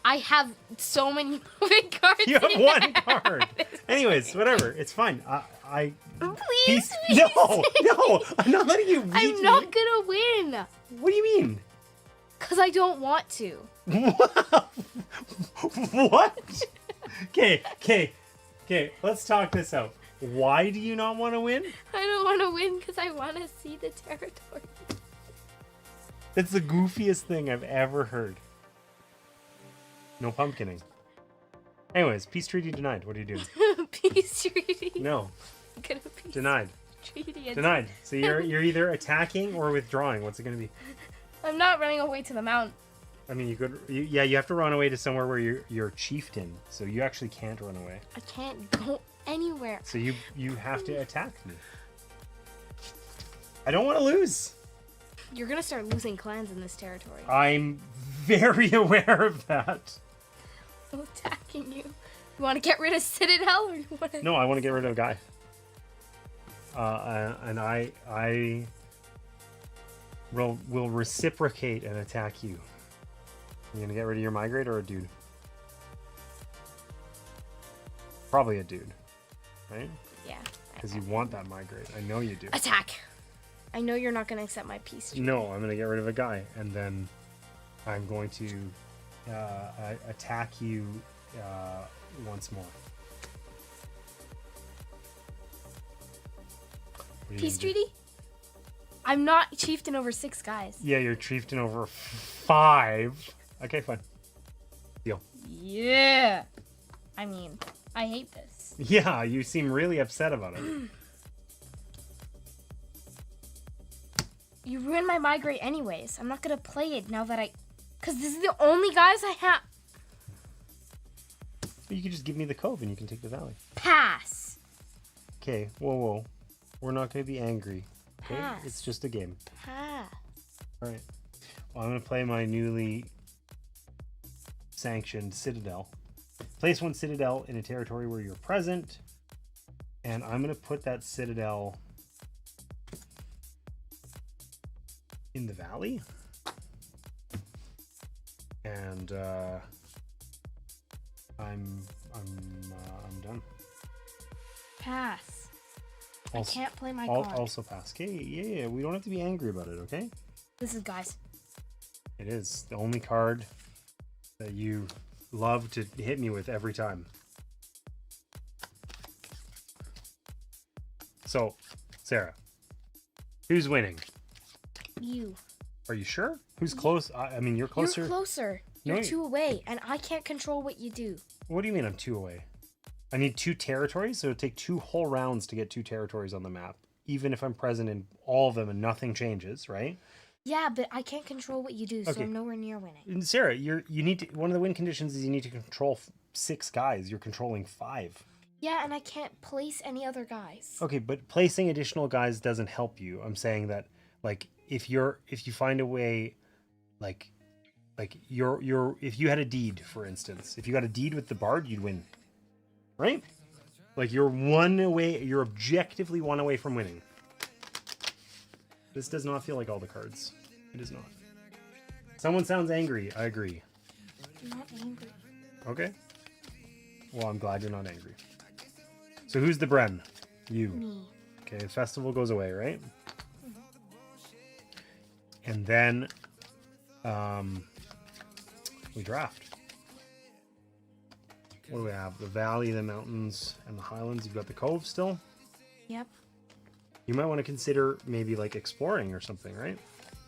I have so many moving cards. You have 1 card. Anyways, whatever. It's fine. Please, peace. please. No, I'm not letting you. I'm not gonna win. What do you mean? Cause I don't want to. What? Okay. Let's talk this out. Why do you not want to win? I don't want to win because I want to see the territory. That's the goofiest thing I've ever heard. No pumpkining. Anyways, peace treaty denied. What are you doing? Peace treaty. No. Gonna peace Denied. treaty. Denied. So you're either attacking or withdrawing. What's it going to be? I'm not running away to the mountain. I mean, you have to run away to somewhere where you're chieftain. So you actually can't run away. I can't go anywhere. So you have to attack me. I don't want to lose. You're gonna start losing clans in this territory. I'm very aware of that. I'm attacking you. You want to get rid of Citadel, or you want to? No, I want to get rid of a guy. And I will reciprocate and attack you. You gonna get rid of your migrate or a dude? Probably a dude, right? Yeah. Because you want that migrate. I know you do. Attack. I know you're not gonna accept my peace treaty. No, I'm gonna get rid of a guy, and then I'm going to attack you once more. Peace treaty? I'm not chieftain over 6 guys. Yeah, you're chieftain over 5. Okay, fine. Deal. Yeah. I mean, I hate this. Yeah, you seem really upset about it. You ruined my migrate anyways. I'm not gonna play it now that Cause this is the only guys I have. You can just give me the cove and you can take the valley. Pass. Okay, whoa. We're not going to be angry. Okay? Pass. It's just a game. Pass. Alright. Well, I'm going to play my newly sanctioned Citadel. Place 1 Citadel in a territory where you're present. And I'm going to put that Citadel in the valley. And I'm done. Pass. Also, I can't play my card. Also pass. Okay, yeah, we don't have to be angry about it, okay? This is guys. It is the only card that you love to hit me with every time. So, Sarah, who's winning? You. Are you sure? Who's close? I mean, you're closer. You're closer. No, You're 2 away, and I can't control what you do. What do you mean I'm 2 away? I need 2 territories, so it'll take 2 whole rounds to get 2 territories on the map. Even if I'm present in all of them and nothing changes, right? Yeah, but I can't control what you do, so Okay. I'm nowhere near winning. And Sarah, you need to. One of the win conditions is you need to control 6 guys. You're controlling 5. Yeah, and I can't place any other guys. Okay, but placing additional guys doesn't help you. I'm saying that, like, if you find a way, like if you had a deed, for instance, if you got a deed with the bard, you'd win, right? Like you're objectively 1 away from winning. This does not feel like all the cards. It is not. Someone sounds angry. I agree. I'm not angry. Okay. Well, I'm glad you're not angry. So who's the Bren? You. Me. Okay, the festival goes away, right? And then we draft. What do we have? The valley, the mountains, and the highlands. You've got the cove still. Yep. You might want to consider maybe like exploring or something, right?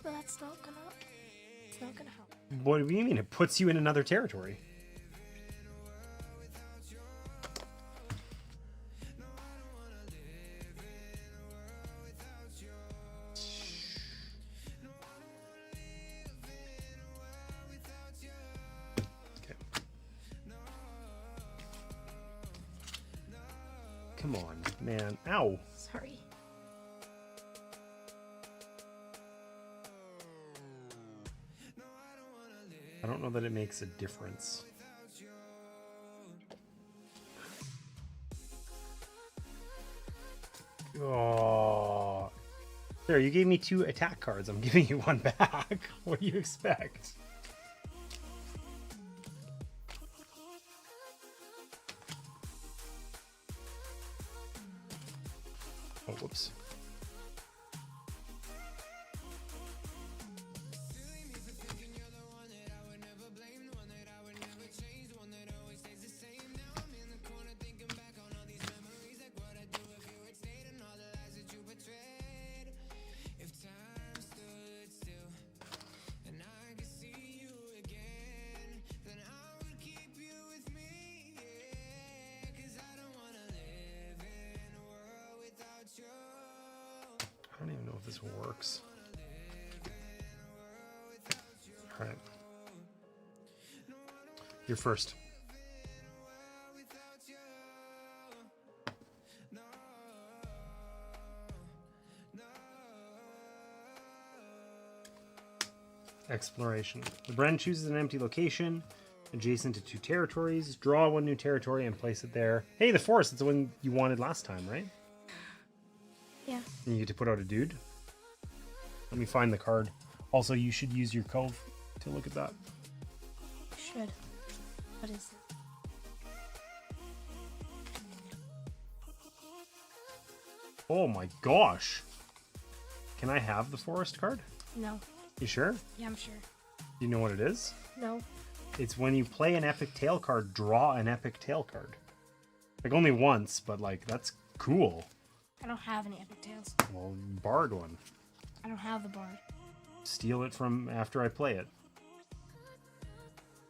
But it's not gonna help. What do you mean? It puts you in another territory. come on, man. Ow. Sorry. I don't know that it makes a difference. Oh. There, you gave me 2 attack cards. I'm giving you 1 back. What do you expect? Oh, whoops. I don't even know if this works. All right. You're first. Exploration. The Bren chooses an empty location adjacent to 2 territories. Draw 1 new territory and place it there. Hey, the forest. It's the one you wanted last time, right? Yeah. And you get to put out a dude. Let me find the card. Also, you should use your cove to look at that. Should. What is it? Oh my gosh. Can I have the forest card? No. You sure? Yeah, I'm sure. Do you know what it is? No. It's when you play an epic tail card, draw an epic tail card. Like only once, but like that's cool. I don't have any epic tails. Well, bard one. I don't have the bard. Steal it from after I play it.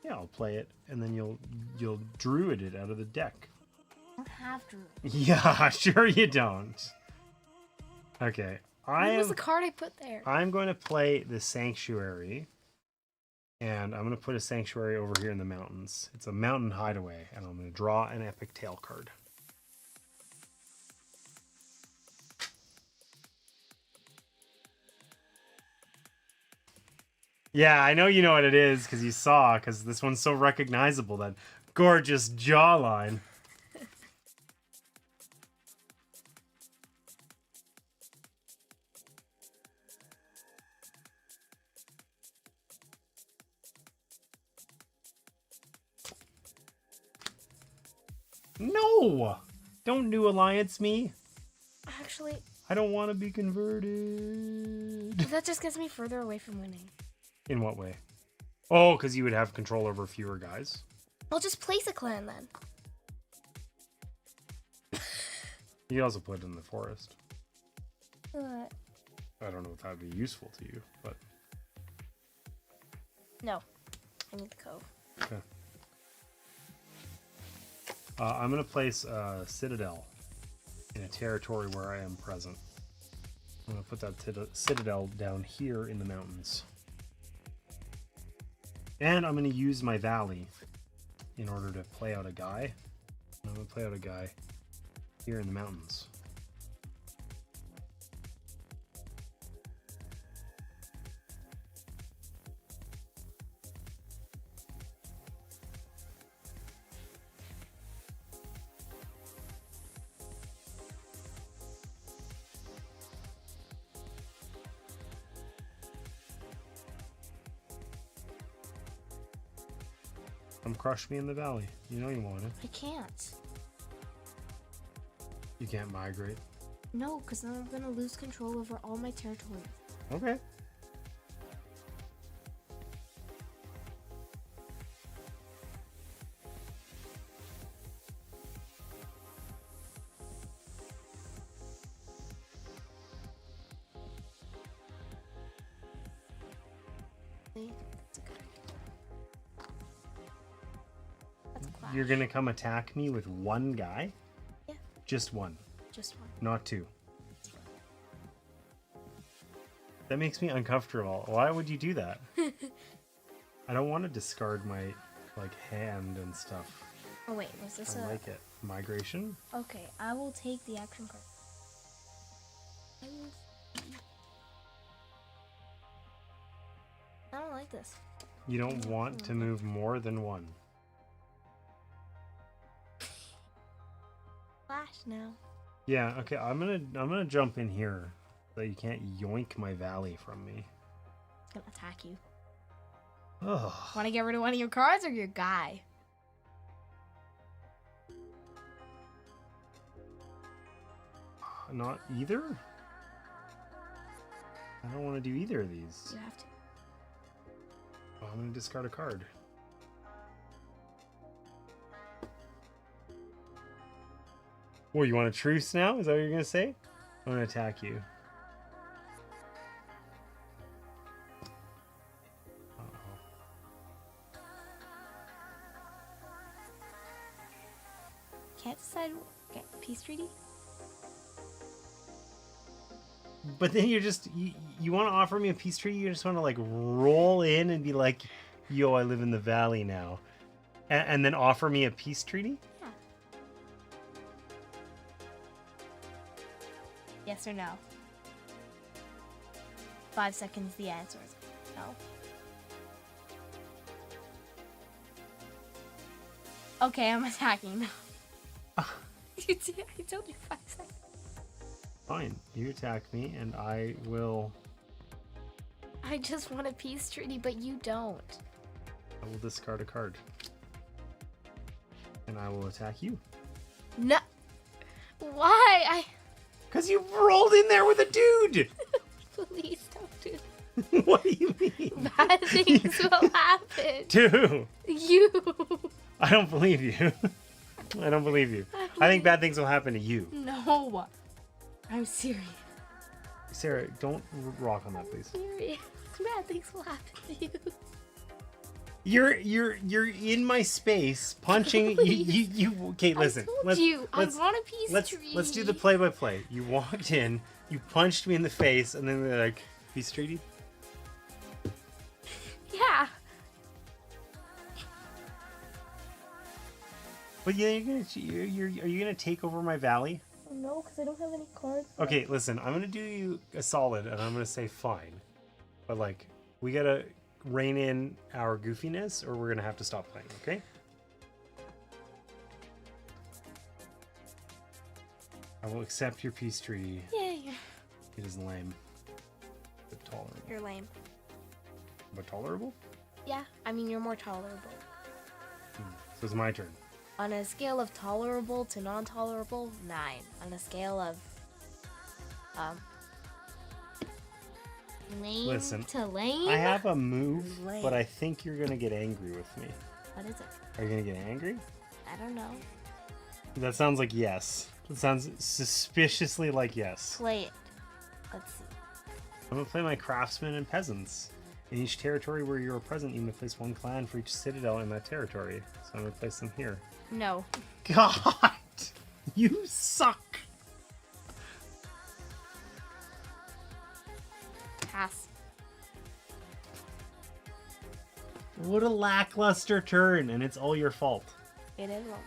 Yeah, I'll play it, and then you'll druid it out of the deck. I don't have druid. Yeah, sure you don't. Okay, What was the card I put there? I'm going to play the sanctuary, and I'm going to put a sanctuary over here in the mountains. It's a mountain hideaway, and I'm going to draw an epic tail card. Yeah, I know you know what it is because you saw, because this one's so recognizable, that gorgeous jawline. No! Don't New Alliance me. Actually, I don't want to be converted. that just gets me further away from winning. In what way? Oh, because you would have control over fewer guys. I'll just place a clan then. You could also put it in the forest. Uh, I don't know if that would be useful to you, but... no. I need the cove. Okay. I'm going to place a citadel in a territory where I am present. I'm going to put that citadel down here in the mountains. And I'm going to use my valley in order to play out a guy. I'm going to play out a guy here in the mountains. Come crush me in the valley. You know you want it. I can't. You can't migrate. No, because then I'm going to lose control over all my territories. Okay. That's a good idea. That's a clash. You're going to come attack me with one guy? Yeah. Just one. Just one. Not two. That makes me uncomfortable. Why would you do that? I don't want to discard my hand and stuff. Oh wait, was this I like it. Migration. Okay, I will take the action card. I don't like this. You don't want to move more than one. Flash now. Yeah, okay, I'm gonna jump in here so you can't yoink my valley from me. It's gonna attack you. Ugh. Want to get rid of one of your cards or your guy? Not either? I don't want to do either of these. You have to. Oh, I'm gonna discard a card. Well, you want a truce now? Is that what you're gonna say? I'm gonna attack you. Can't decide. Get peace treaty. But then you're just you want to offer me a peace treaty? You just want to like roll in and be like, "Yo, I live in the valley now," and then offer me a peace treaty? Yeah. Yes or no? 5 seconds. The answer is no. Okay, I'm attacking now. I told you 5 seconds. Fine, you attack me, and I will. I just want a peace treaty, but you don't. I will discard a card, and I will attack you. No. Why? Cause you rolled in there with a dude. Please don't do. What do you mean? Bad things will happen. Dude, You. I don't believe you. I don't believe you. I think bad things will happen to you. No. I'm serious. Sarah, don't rock on that, please. Serious. Bad things will happen to you. You're in my space punching you. Okay, listen. I told you. I want a peace treaty. Let's do the play-by-play. You walked in, you punched me in the face, and then they're like, peace treaty. Yeah. But yeah, are you gonna take over my valley? No, because I don't have any cards. Okay, listen. I'm gonna do you a solid, and I'm gonna say fine. But like, we gotta rein in our goofiness, or we're gonna have to stop playing. Okay? I will accept your peace treaty. Yay. It is lame, but tolerable. You're lame. But tolerable? Yeah, I mean, you're more tolerable. So it's my turn. On a scale of tolerable to non-tolerable, 9. On a scale of, lame Listen, to lame? I have a move, Lame. but I think you're gonna get angry with me. What is it? Are you gonna get angry? I don't know. That sounds like yes. It sounds suspiciously like yes. Play it. Let's see. I'm gonna play my craftsmen and peasants. In each territory where you are present, you may place one clan for each citadel in that territory. So I'm gonna place them here. No. God! You suck! Pass. What a lackluster turn, and it's all your fault. It is lovely.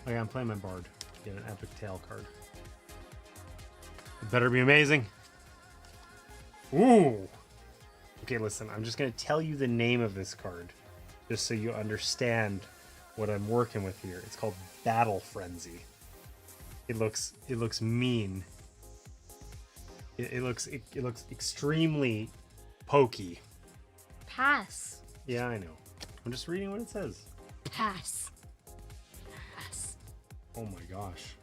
Okay, I'm playing my bard. Get an epic tail card. It better be amazing. Ooh! Okay, listen, I'm just gonna tell you the name of this card, just so you understand what I'm working with here. It's called Battle Frenzy. It looks mean. It looks extremely pokey. Pass. Yeah, I know. I'm just reading what it says. Pass. Pass. Oh my gosh.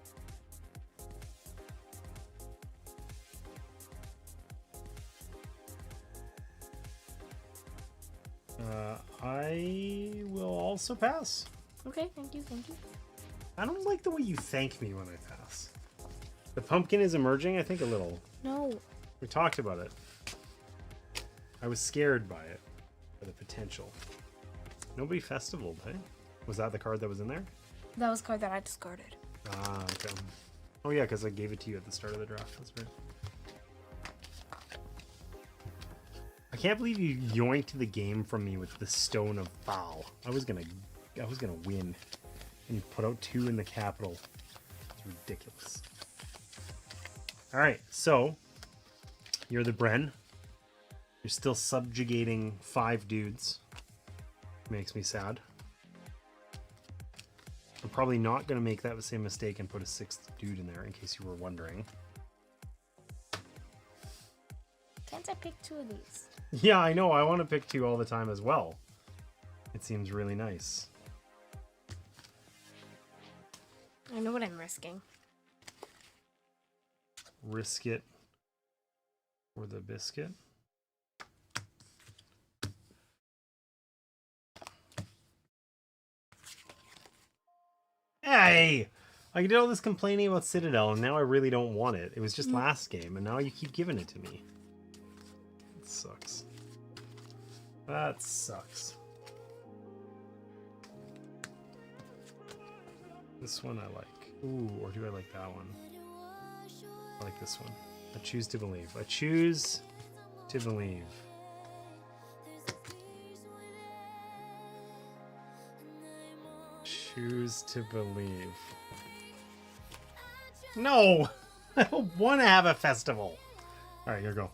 I will also pass. Okay, thank you, thank you. I don't like the way you thank me when I pass. The pumpkin is emerging, I think, a little. No. We talked about it. I was scared by it, by the potential. Nobody festivaled, hey? Was that the card that was in there? That was a card that I discarded. Ah, okay. Oh yeah, because I gave it to you at the start of the draft. That's right. I can't believe you yoinked the game from me with the Stone of Val. I was gonna win. And you put out 2 in the capital. It's ridiculous. All right, so you're the Bren. You're still subjugating 5 dudes. Makes me sad. I'm probably not going to make that same mistake and put a 6th dude in there, in case you were wondering. Can't I pick 2 of these? Yeah, I know. I want to pick 2 all the time as well. It seems really nice. I know what I'm risking. Risk it for the biscuit. Hey! I did all this complaining about Citadel, and now I really don't want it. It was just last game, and now you keep giving it to me. It sucks. That sucks. This one I like. Ooh, or do I like that one? I like this one. I choose to believe. I choose to believe. Choose to believe. No! I don't want to have a festival. Alright, here we go.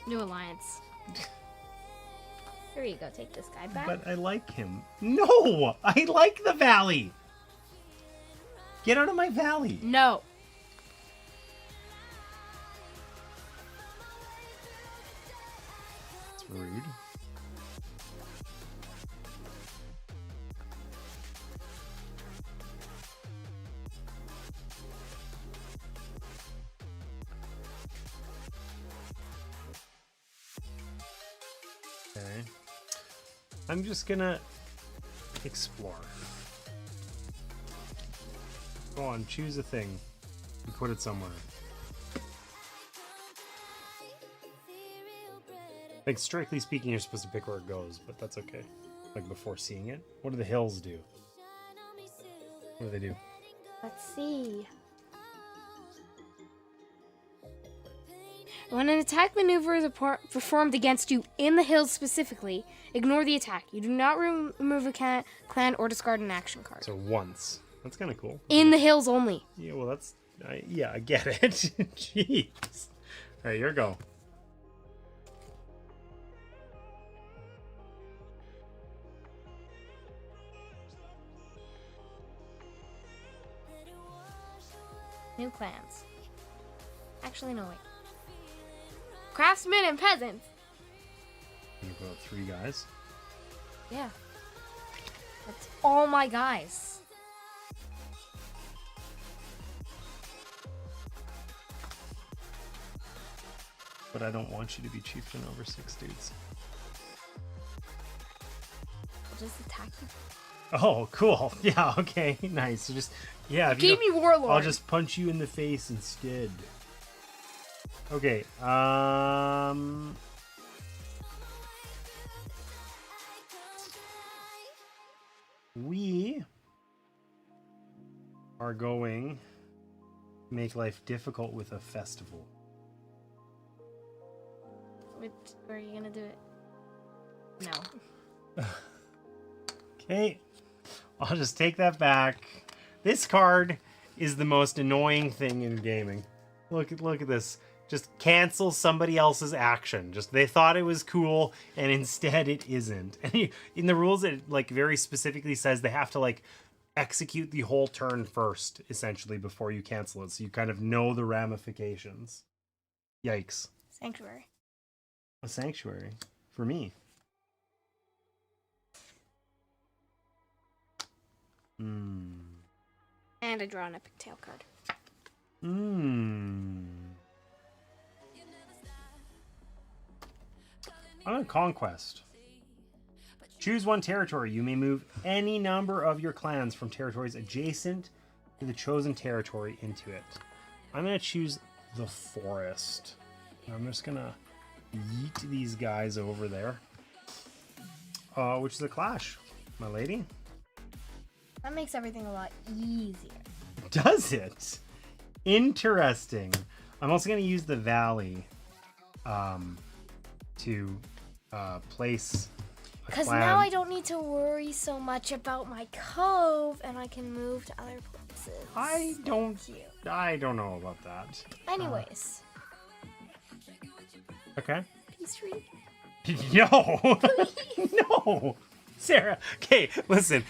New alliance. Here you go, take this guy back. But I like him. No! I like the valley! Get out of my valley! No. It's rude. Okay. I'm just gonna explore. Go on, choose a thing and put it somewhere. Like, strictly speaking, you're supposed to pick where it goes, but that's okay. Like, before seeing it. What do the hills do? What do they do? Let's see. When an attack maneuver is performed against you in the hills specifically, ignore the attack. You do not remove a clan or discard an action card. So once. That's kind of cool. In the hills only. Yeah, well, that's... yeah, I get it. Jeez. All right, here we go. New clans. Actually, no, wait. Craftsmen and peasants. You put out 3 guys. Yeah. That's all my guys. But I don't want you to be chieftain over 6 dudes. I'll just attack you. Oh, cool. Yeah, okay. Nice. So just... yeah, if Give me Warlord. I'll just punch you in the face instead. Okay, we are going to make life difficult with a festival. Where are you gonna do it? No. Okay, I'll just take that back. This card is the most annoying thing in gaming. Look at this. Just cancel somebody else's action. Just they thought it was cool, and instead it isn't. And in the rules, it like very specifically says they have to like execute the whole turn first, essentially, before you cancel it, so you kind of know the ramifications. Yikes! Sanctuary. A sanctuary for me. And I draw an epic tail card. On a conquest. Choose one territory. You may move any number of your clans from territories adjacent to the chosen territory into it. I'm going to choose the forest. I'm just going to yeet these guys over there. Which is a clash, my lady. That makes everything a lot easier. Does it? Interesting. I'm also going to use the valley to place Because now I don't need to worry so much about my cove, and I can move to other places. I don't know about that. Anyways. Okay. Peace tree. No! No! Sarah, okay, listen.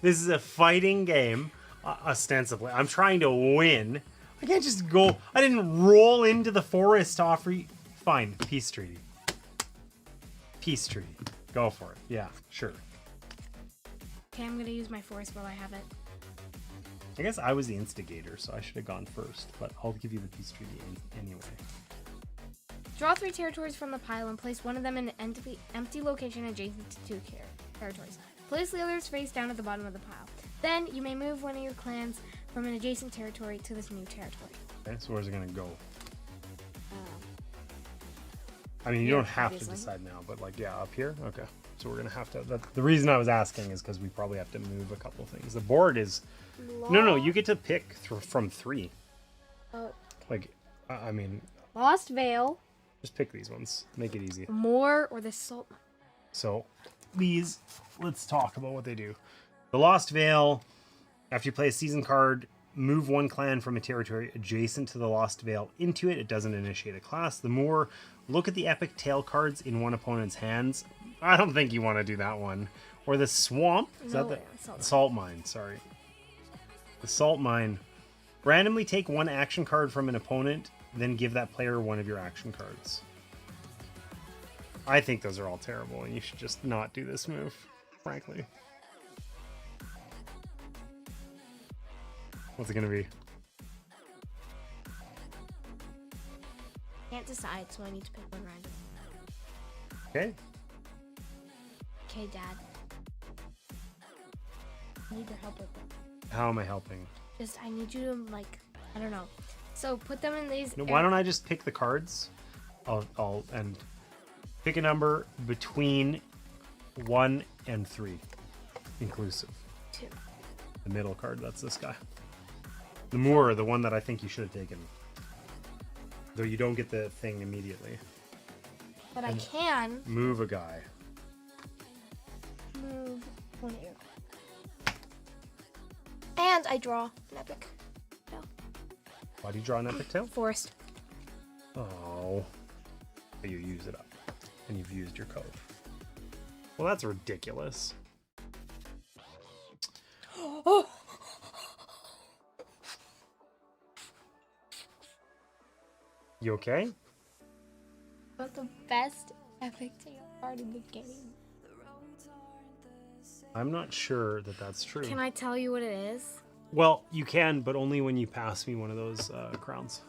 This is a fighting game, ostensibly. I'm trying to win. I can't just go. I didn't roll into the forest off. Fine, peace treaty. Peace treaty. Go for it. Yeah, sure. Okay, I'm gonna use my forest while I have it. I guess I was the instigator, so I should have gone first, but I'll give you the peace treaty anyway. Draw 3 territories from the pile and place one of them in an empty location adjacent to 2 territories. Place the others face down at the bottom of the pile. Then you may move one of your clans from an adjacent territory to this new territory. Okay, so where's it gonna go? I mean, you don't have to decide now, but like, yeah, up here? Okay. So we're gonna have to, the reason I was asking is because we probably have to move a couple things. The board is, no, you get to pick from 3. Oh. Like, I mean. Lost Vale. Just pick these ones. Make it easy. Moor or the Salt. So, these, let's talk about what they do. The Lost Vale, after you play a season card, move one clan from a territory adjacent to the Lost Vale into it. It doesn't initiate a class. The Moor, look at the epic tail cards in one opponent's hands. I don't think you want to do that one. Or the Swamp. Is that the Salt Mine? Sorry. The Salt Mine. Randomly take one action card from an opponent, then give that player one of your action cards. I think those are all terrible, and you should just not do this move, frankly. What's it gonna be? Can't decide, so I need to pick one random. Okay. Okay, Dad. I need your help with it. How am I helping? Just, I need you to, like, I don't know. So put them in these. No, why don't I just pick the cards? And pick a number between 1 and 3, inclusive. 2. The middle card, that's this guy. The Moor, the one that I think you should have taken. Though you don't get the thing immediately. But I can move a guy. Move one here. And I draw an epic. No. Why do you draw an epic tail? Forest. Oh. You use it up. And you've used your code. Well, that's ridiculous. Oh! You okay? But the best epic tail card in the game. I'm not sure that that's true. Can I tell you what it is? Well, you can, but only when you pass me one of those crowns.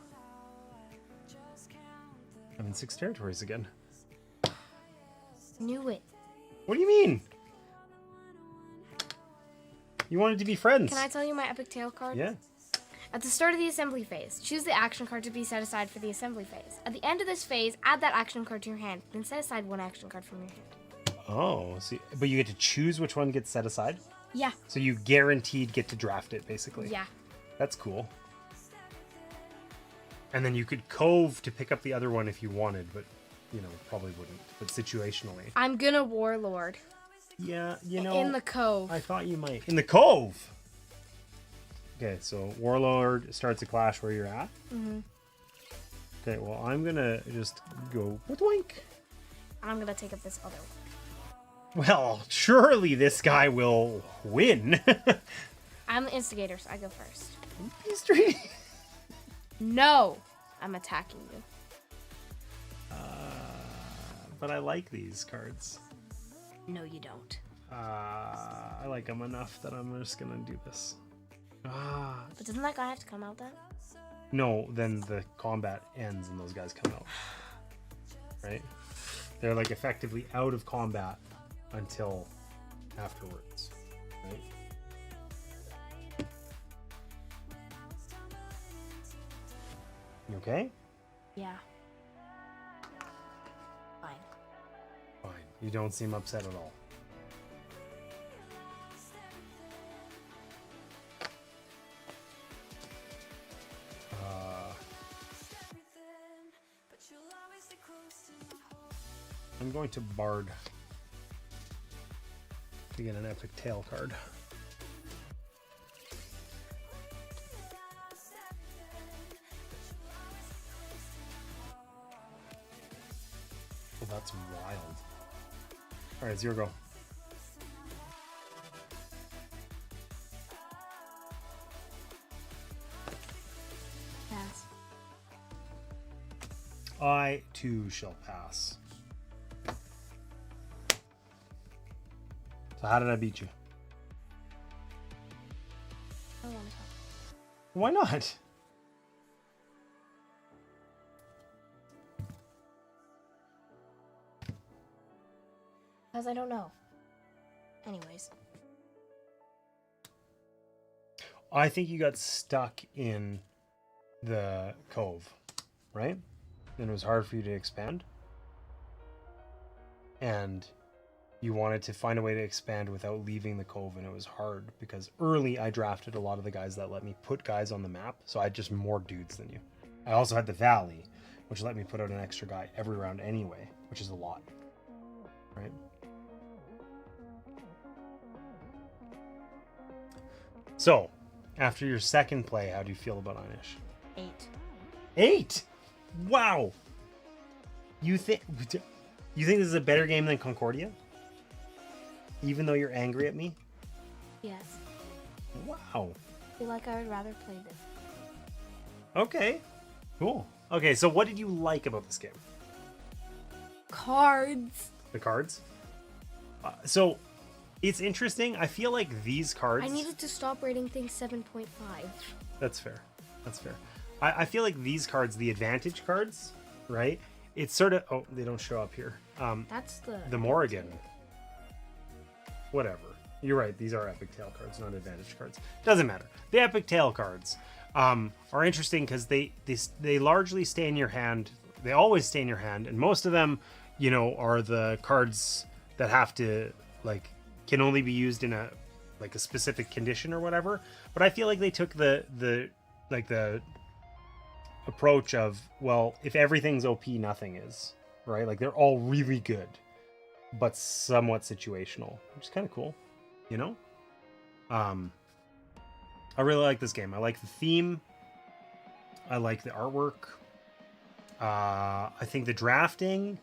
I'm in 6 territories again. Knew it. What do you mean? You wanted to be friends. Can I tell you my epic tail card? Yeah. At the start of the assembly phase, choose the action card to be set aside for the assembly phase. At the end of this phase, add that action card to your hand, then set aside one action card from your hand. Oh, see, but you get to choose which one gets set aside? Yeah. So you guaranteed get to draft it, basically. Yeah. That's cool. And then you could cove to pick up the other one if you wanted, but, you know, probably wouldn't. But situationally. I'm gonna Warlord. Yeah, you know. In the cove. I thought you might. In the cove? Okay, so Warlord starts a clash where you're at. Mm-hmm. Okay, well, I'm gonna just go wink. I'm gonna take up this other one. Well, surely this guy will win. I'm the instigator, so I go first. History. No! I'm attacking you. But I like these cards. No, you don't. I like them enough that I'm just gonna do this. But doesn't that guy have to come out then? No, then the combat ends and those guys come out. Right? They're like effectively out of combat until afterwards. Right? You okay? Yeah. Fine. Fine. You don't seem upset at all. I'm going to bard. to get an epic tail card. Oh, that's wild. All right, 0 go. Pass. I too shall pass. So how did I beat you? I want to. Why not? Because I don't know. Anyways. I think you got stuck in the cove, right? And it was hard for you to expand. And you wanted to find a way to expand without leaving the cove, and it was hard because early I drafted a lot of the guys that let me put guys on the map, so I had just more dudes than you. I also had the valley, which let me put out an extra guy every round anyway, which is a lot, right? So, after your second play, how do you feel about Einish? 8. 8? Wow! You think this is a better game than Concordia? Even though you're angry at me? Yes. Wow. I feel like I would rather play this. Okay. Cool. Okay, so what did you like about this game? Cards. The cards? So, it's interesting. I feel like these cards... I needed to stop rating things 7.5. That's fair. That's fair. I feel like these cards, the advantage cards, right? It's sort of... Oh, they don't show up here. That's the Morrigan. Whatever. You're right. These are epic tail cards, not advantage cards. Doesn't matter. The epic tail cards are interesting because they largely stay in your hand. They always stay in your hand, and most of them, you know, are the cards that have to can only be used in a specific condition or whatever. But I feel like they took the approach of, well, if everything's OP, nothing is, right? Like they're all really good, but somewhat situational, which is kind of cool, you know? I really like this game. I like the theme. I like the artwork. I think the drafting,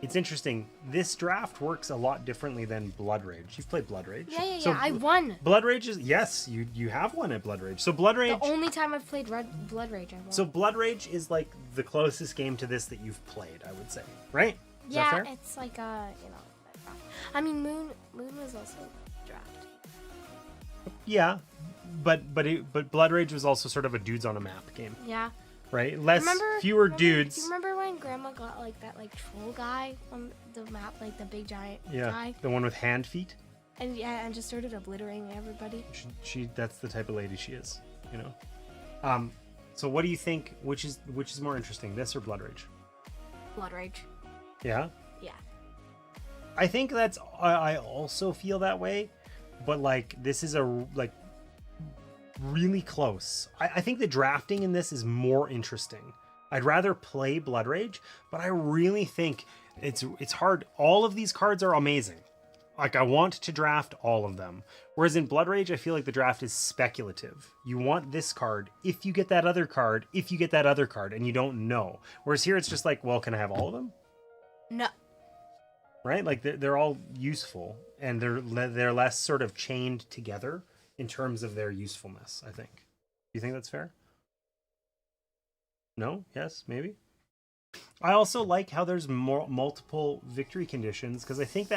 it's interesting. This draft works a lot differently than Blood Rage. You've played Blood Rage. Yeah. So I won. Blood Rage is, yes, you have won at Blood Rage. So Blood Rage... The only time I've played Blood Rage, I won. So Blood Rage is like the closest game to this that you've played, I would say. Right? Is that fair? It's like you know. I mean, Moon was also draft. Yeah, but Blood Rage was also sort of a dudes on a map game, Yeah. right? Fewer Do dudes. you remember when Grandma got that troll guy on the map, the big giant guy? The one with hand feet. And just started obliterating everybody. She that's the type of lady she is, you know. So what do you think? Which is more interesting, this or Blood Rage? Blood Rage. Yeah. Yeah. I think that's. I also feel that way, but this is really close. I think the drafting in this is more interesting. I'd rather play Blood Rage, but I really think it's hard. All of these cards are amazing. I want to draft all of them. Whereas in Blood Rage, I feel like the draft is speculative. You want this card, if you get that other card, if you get that other card, and you don't know. Whereas here, it's just well, can I have all of them? No. Right? They're all useful, and they're less sort of chained together in terms of their usefulness, I think. Do you think that's fair? No? Yes? Maybe? I also like how there's multiple victory conditions, because I think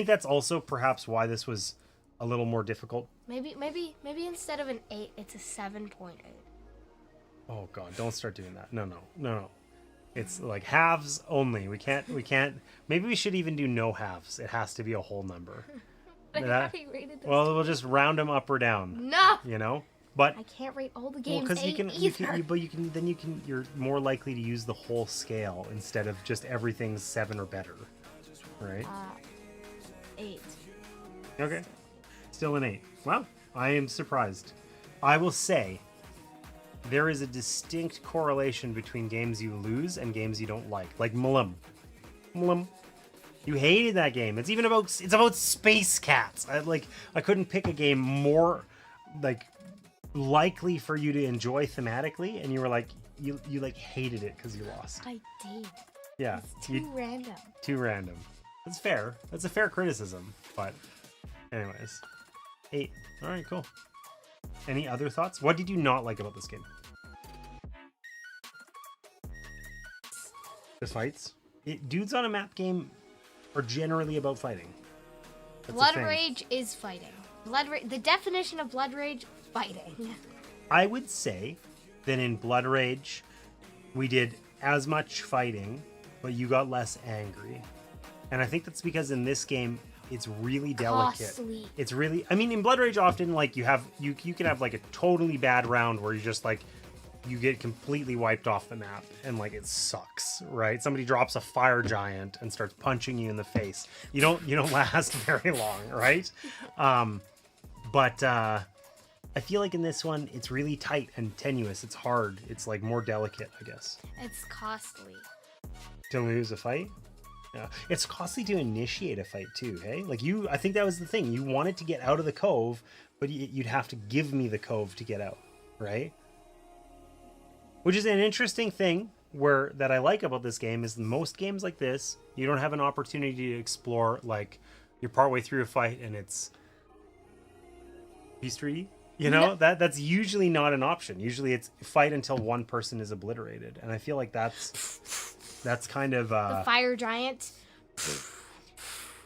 that's also perhaps why this was a little more difficult. Maybe instead of an 8, it's a 7.8. Oh god, don't start doing that. No. It's halves only. We can't maybe we should even do no halves. It has to be a whole number. Well, we'll just round them up or down. No. You know? But I can't rate all the games. Because you're more likely to use the whole scale instead of just everything's 7 or better, right? 8. Okay, still an 8. Well, I am surprised. I will say there is a distinct correlation between games you lose and games you don't like Mlum. You hated that game. It's about space cats. I couldn't pick a game more like likely for you to enjoy thematically, and you were like you like hated it because you lost. I did. Yeah. It's too random. Too random. That's fair. That's a fair criticism. But anyways. 8. Alright, cool. Any other thoughts? What did you not like about this game? The fights? Dudes on a map game are generally about fighting. That's Blood rage is fighting. The definition of blood rage, fighting. I would say that in Blood Rage, we did as much fighting, but you got less angry. And I think that's because in this game, it's really delicate. Costly. It's really, I mean, in Blood Rage, often like you can have like a totally bad round where you just like, you get completely wiped off the map and like it sucks, right? Somebody drops a fire giant and starts punching you in the face. You don't last very long, right? But I feel like in this one, it's really tight and tenuous. It's hard. It's like more delicate, I guess. It's costly. To lose a fight? Yeah. It's costly to initiate a fight too, hey? Like I think that was the thing. You wanted to get out of the cove, but you'd have to give me the cove to get out, right? Which is an interesting thing that I like about this game is most games like this, you don't have an opportunity to explore, like you're partway through a fight and it's peace treaty. You know, that's usually not an option. Usually it's fight until one person is obliterated. And I feel like that's kind of the fire giant.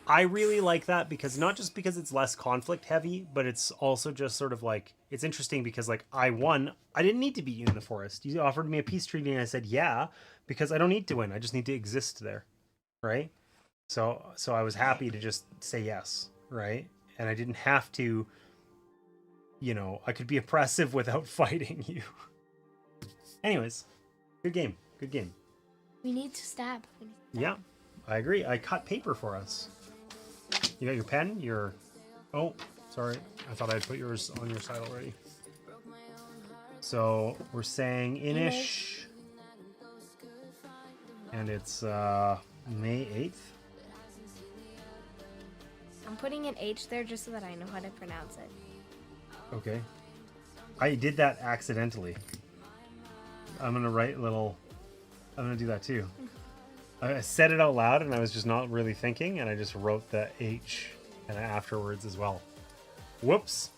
I really like that because not just because it's less conflict heavy, but it's also just sort of like, it's interesting because like I won. I didn't need to beat you in the forest. You offered me a peace treaty and I said, yeah, because I don't need to win. I just need to exist there. Right. So I was happy to just say yes. Right. And I didn't have to, I could be oppressive without fighting you. Anyways, good game. Good game. We need to stab. Yeah, I agree. I cut paper for us. You got your pen? Oh, sorry. I thought I'd put yours on your side already. So we're saying Inish. And it's May 8th. I'm putting an H there just so that I know how to pronounce it. Okay. I did that accidentally. I'm going to do that too. I said it out loud and I was just not really thinking and I just wrote the H and afterwards as well. Whoops.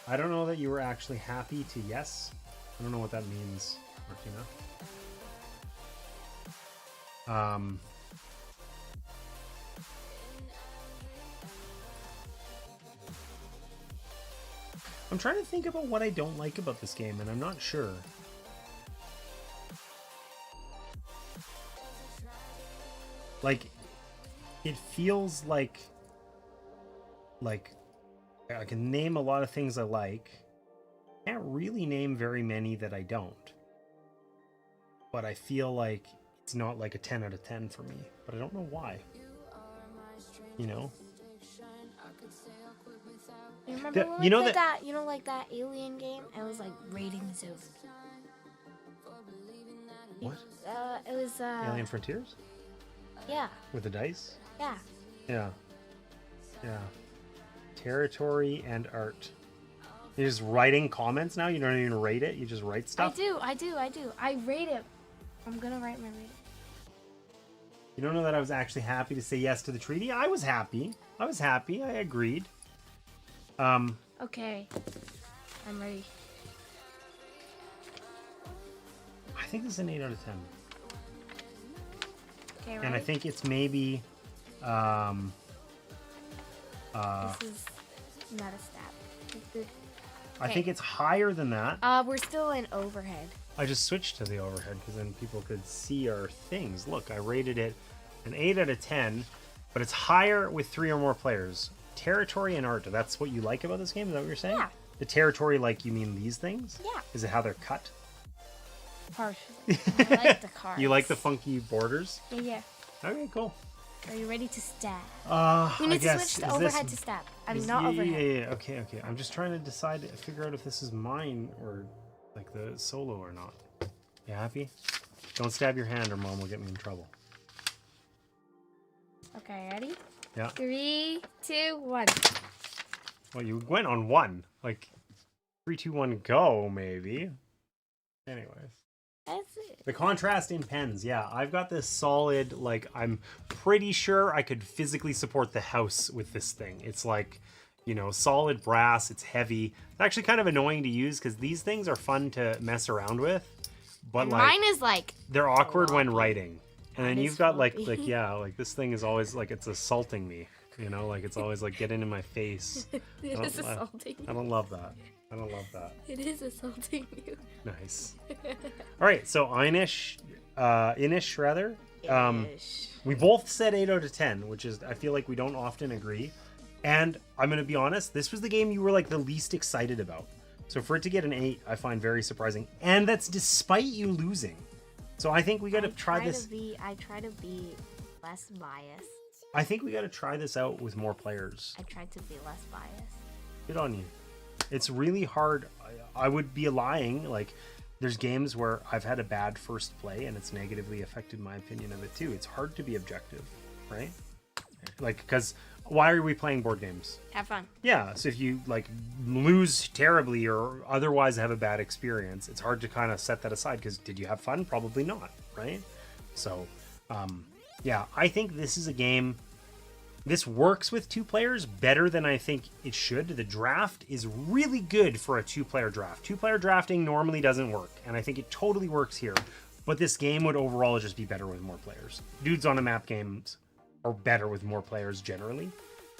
I don't know that you were actually happy to yes. I don't know what that means, Martina. I'm trying to think about what I don't like about this game, and I'm not sure. Like, it feels like I can name a lot of things I like. Can't really name very many that I don't. But I feel like it's not like a 10 out of 10 for me. But I don't know why. You know? Remember like that alien game? I was like raiding zones. What? It was Alien Frontiers? Yeah. With the dice? Yeah. Yeah. Yeah. Territory and art. You're just writing comments now? You don't even rate it? You just write stuff? I do. I rate it. I'm gonna write my rating. You don't know that I was actually happy to say yes to the treaty? I was happy. I agreed. Okay. I'm ready. I think this is an 8 out of 10. Okay, ready? And I think it's maybe this is not a stab. I think it's higher than that. We're still in overhead. I just switched to the overhead because then people could see our things. Look, I rated it an 8 out of 10, but it's higher with 3 or more players. Territory and art, that's what you like about this game? Is that what you're saying? Yeah. The territory, like you mean these things? Yeah. Is it how they're cut? Partially. I like the cards. You like the funky borders? Yeah. Okay, cool. Are you ready to stab? I We need to guess, switch to overhead to stab. Not overhead. Yeah. Okay. I'm just trying to figure out if this is mine or like the solo or not. You happy? Don't stab your hand or Mom will get me in trouble. Okay, ready? Yeah. 3, 2, 1. Well, you went on 1. Like, 3, 2, 1, go, maybe. Anyways. That's it. The contrast in pens, yeah. I've got this solid, like, I'm pretty sure I could physically support the house with this thing. It's like, you know, solid brass, it's heavy. It's actually kind of annoying to use because these things are fun to mess around with. But, And like, mine is like... they're awkward when floppy. writing. And then Mine you've is got, like, floppy. yeah, like, this thing is always, like, it's assaulting me. You know, like, it's always, like, getting in my face. It is assaulting I don't love that. I don't love that. you. It is assaulting you. Nice. All right, so Inish, rather. Ish. We both said 8 out of 10, which is, I feel like we don't often agree. And I'm going to be honest, this was the game you were like the least excited about. So for it to get an 8, I find very surprising. And that's despite you losing. So I think we got to try this. I try to be less biased. I think we got to try this out with more players. I tried to be less biased. Good on you. It's really hard. I would be lying. Like, there's games where I've had a bad first play and it's negatively affected my opinion of it too. It's hard to be objective, right? Like, because why are we playing board games? Have fun. Yeah, so if you like lose terribly or otherwise have a bad experience, it's hard to kind of set that aside because did you have fun? Probably not, right? So, yeah, I think this is a game. This works with 2 players better than I think it should. The draft is really good for a 2-player draft. 2-player drafting normally doesn't work, and I think it totally works here. But this game would overall just be better with more players. Dudes on a map games are better with more players generally.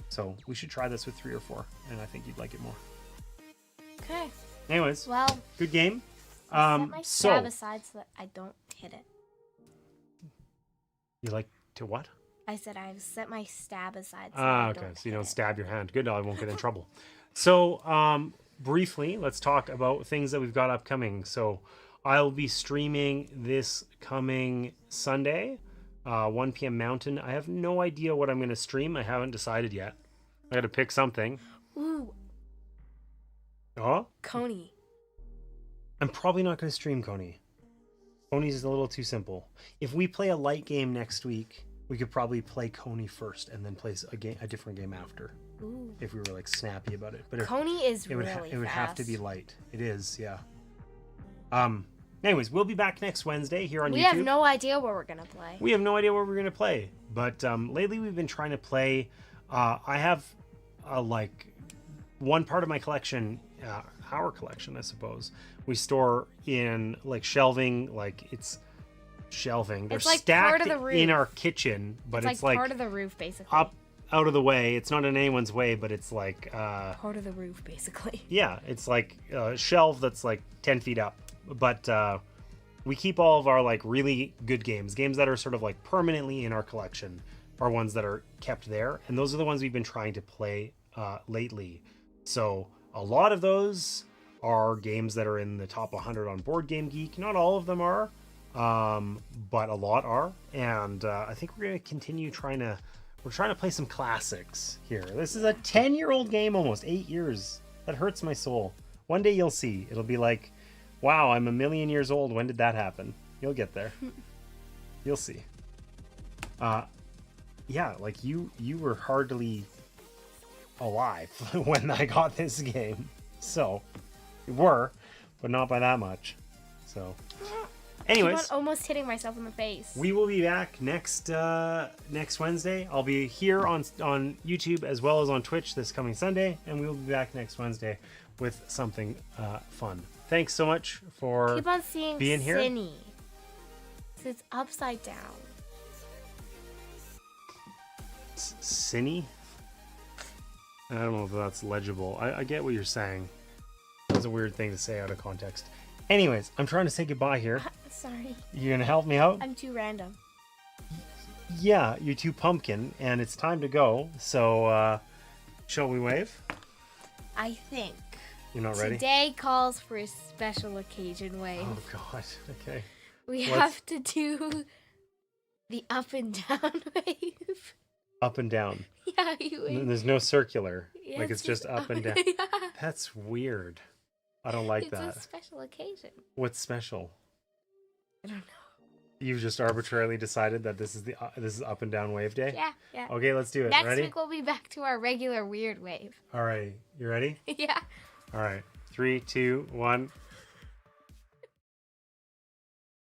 So we should try this with 3 or 4, and I think you'd like it more. Okay. Anyways, Well, good game. set my stab aside so that I don't hit it. You like to what? I said I've set my stab aside so I Okay, don't so you hit don't it. stab your hand. Good, I won't get in trouble. So, briefly, let's talk about things that we've got upcoming. So, I'll be streaming this coming Sunday, 1 p.m. Mountain. I have no idea what I'm going to stream. I haven't decided yet. I got to pick something. Ooh, Oh? Coney. I'm probably not going to stream Coney. Coney's is a little too simple. If we play a light game next week, we could probably play Coney first and then play a different game after. Ooh. If we were like snappy about it. But if, Coney is it would really it would have to be fast. light. It is, yeah. Anyways, we'll be back next Wednesday here on YouTube. We have no idea what we're gonna play. We have no idea what we're going to play. But lately we've been trying to play... I have like one part of my collection, our collection, I suppose, we store in like shelving, like it's shelving. They're It's like stacked part of the roof. in our kitchen, but It's like part of the roof, basically. up out of the way. It's not in anyone's way, but it's like... part of the roof, basically. yeah, it's like a shelf that's like 10 feet up. But we keep all of our like really good games that are sort of like permanently in our collection are ones that are kept there. And those are the ones we've been trying to play lately. So a lot of those are games that are in the top 100 on Board Game Geek. Not all of them are, but a lot are. And I think we're going to continue we're trying to play some classics here. This is a 10-year-old game, almost 8 years. That hurts my soul. One day you'll see. It'll be like, wow, I'm a million years old. When did that happen? You'll get there. You'll see. Yeah, like you were hardly alive when I got this game. So, you were, but not by that much. So, anyways, I'm almost hitting myself in the face. we will be back next Wednesday. I'll be here on YouTube as well as on Twitch this coming Sunday, and we will be back next Wednesday with something fun. Thanks so much for Keep on seeing being here. Cinny. So it's upside down. Cinny? I don't know if that's legible. I get what you're saying. That's a weird thing to say out of context. Anyways, I'm trying to say goodbye here. Sorry. You gonna help me out? I'm too random. Yeah, you're too pumpkin, and it's time to go. So, shall we wave? I think You're not ready? today calls for a special occasion wave. Oh, God. Okay. We What's- have to do the up and down wave. Up and down. Yeah, you wave. There's no circular. Yeah, like, it's just up and down. Yeah. That's weird. I don't like It's that. a special occasion. What's special? I don't know. You've just arbitrarily decided that this is up and down wave day? Yeah. Okay, let's do it. Next Ready? week we'll be back to our regular weird wave. All right. You ready? Yeah. All right. 3, 2, 1.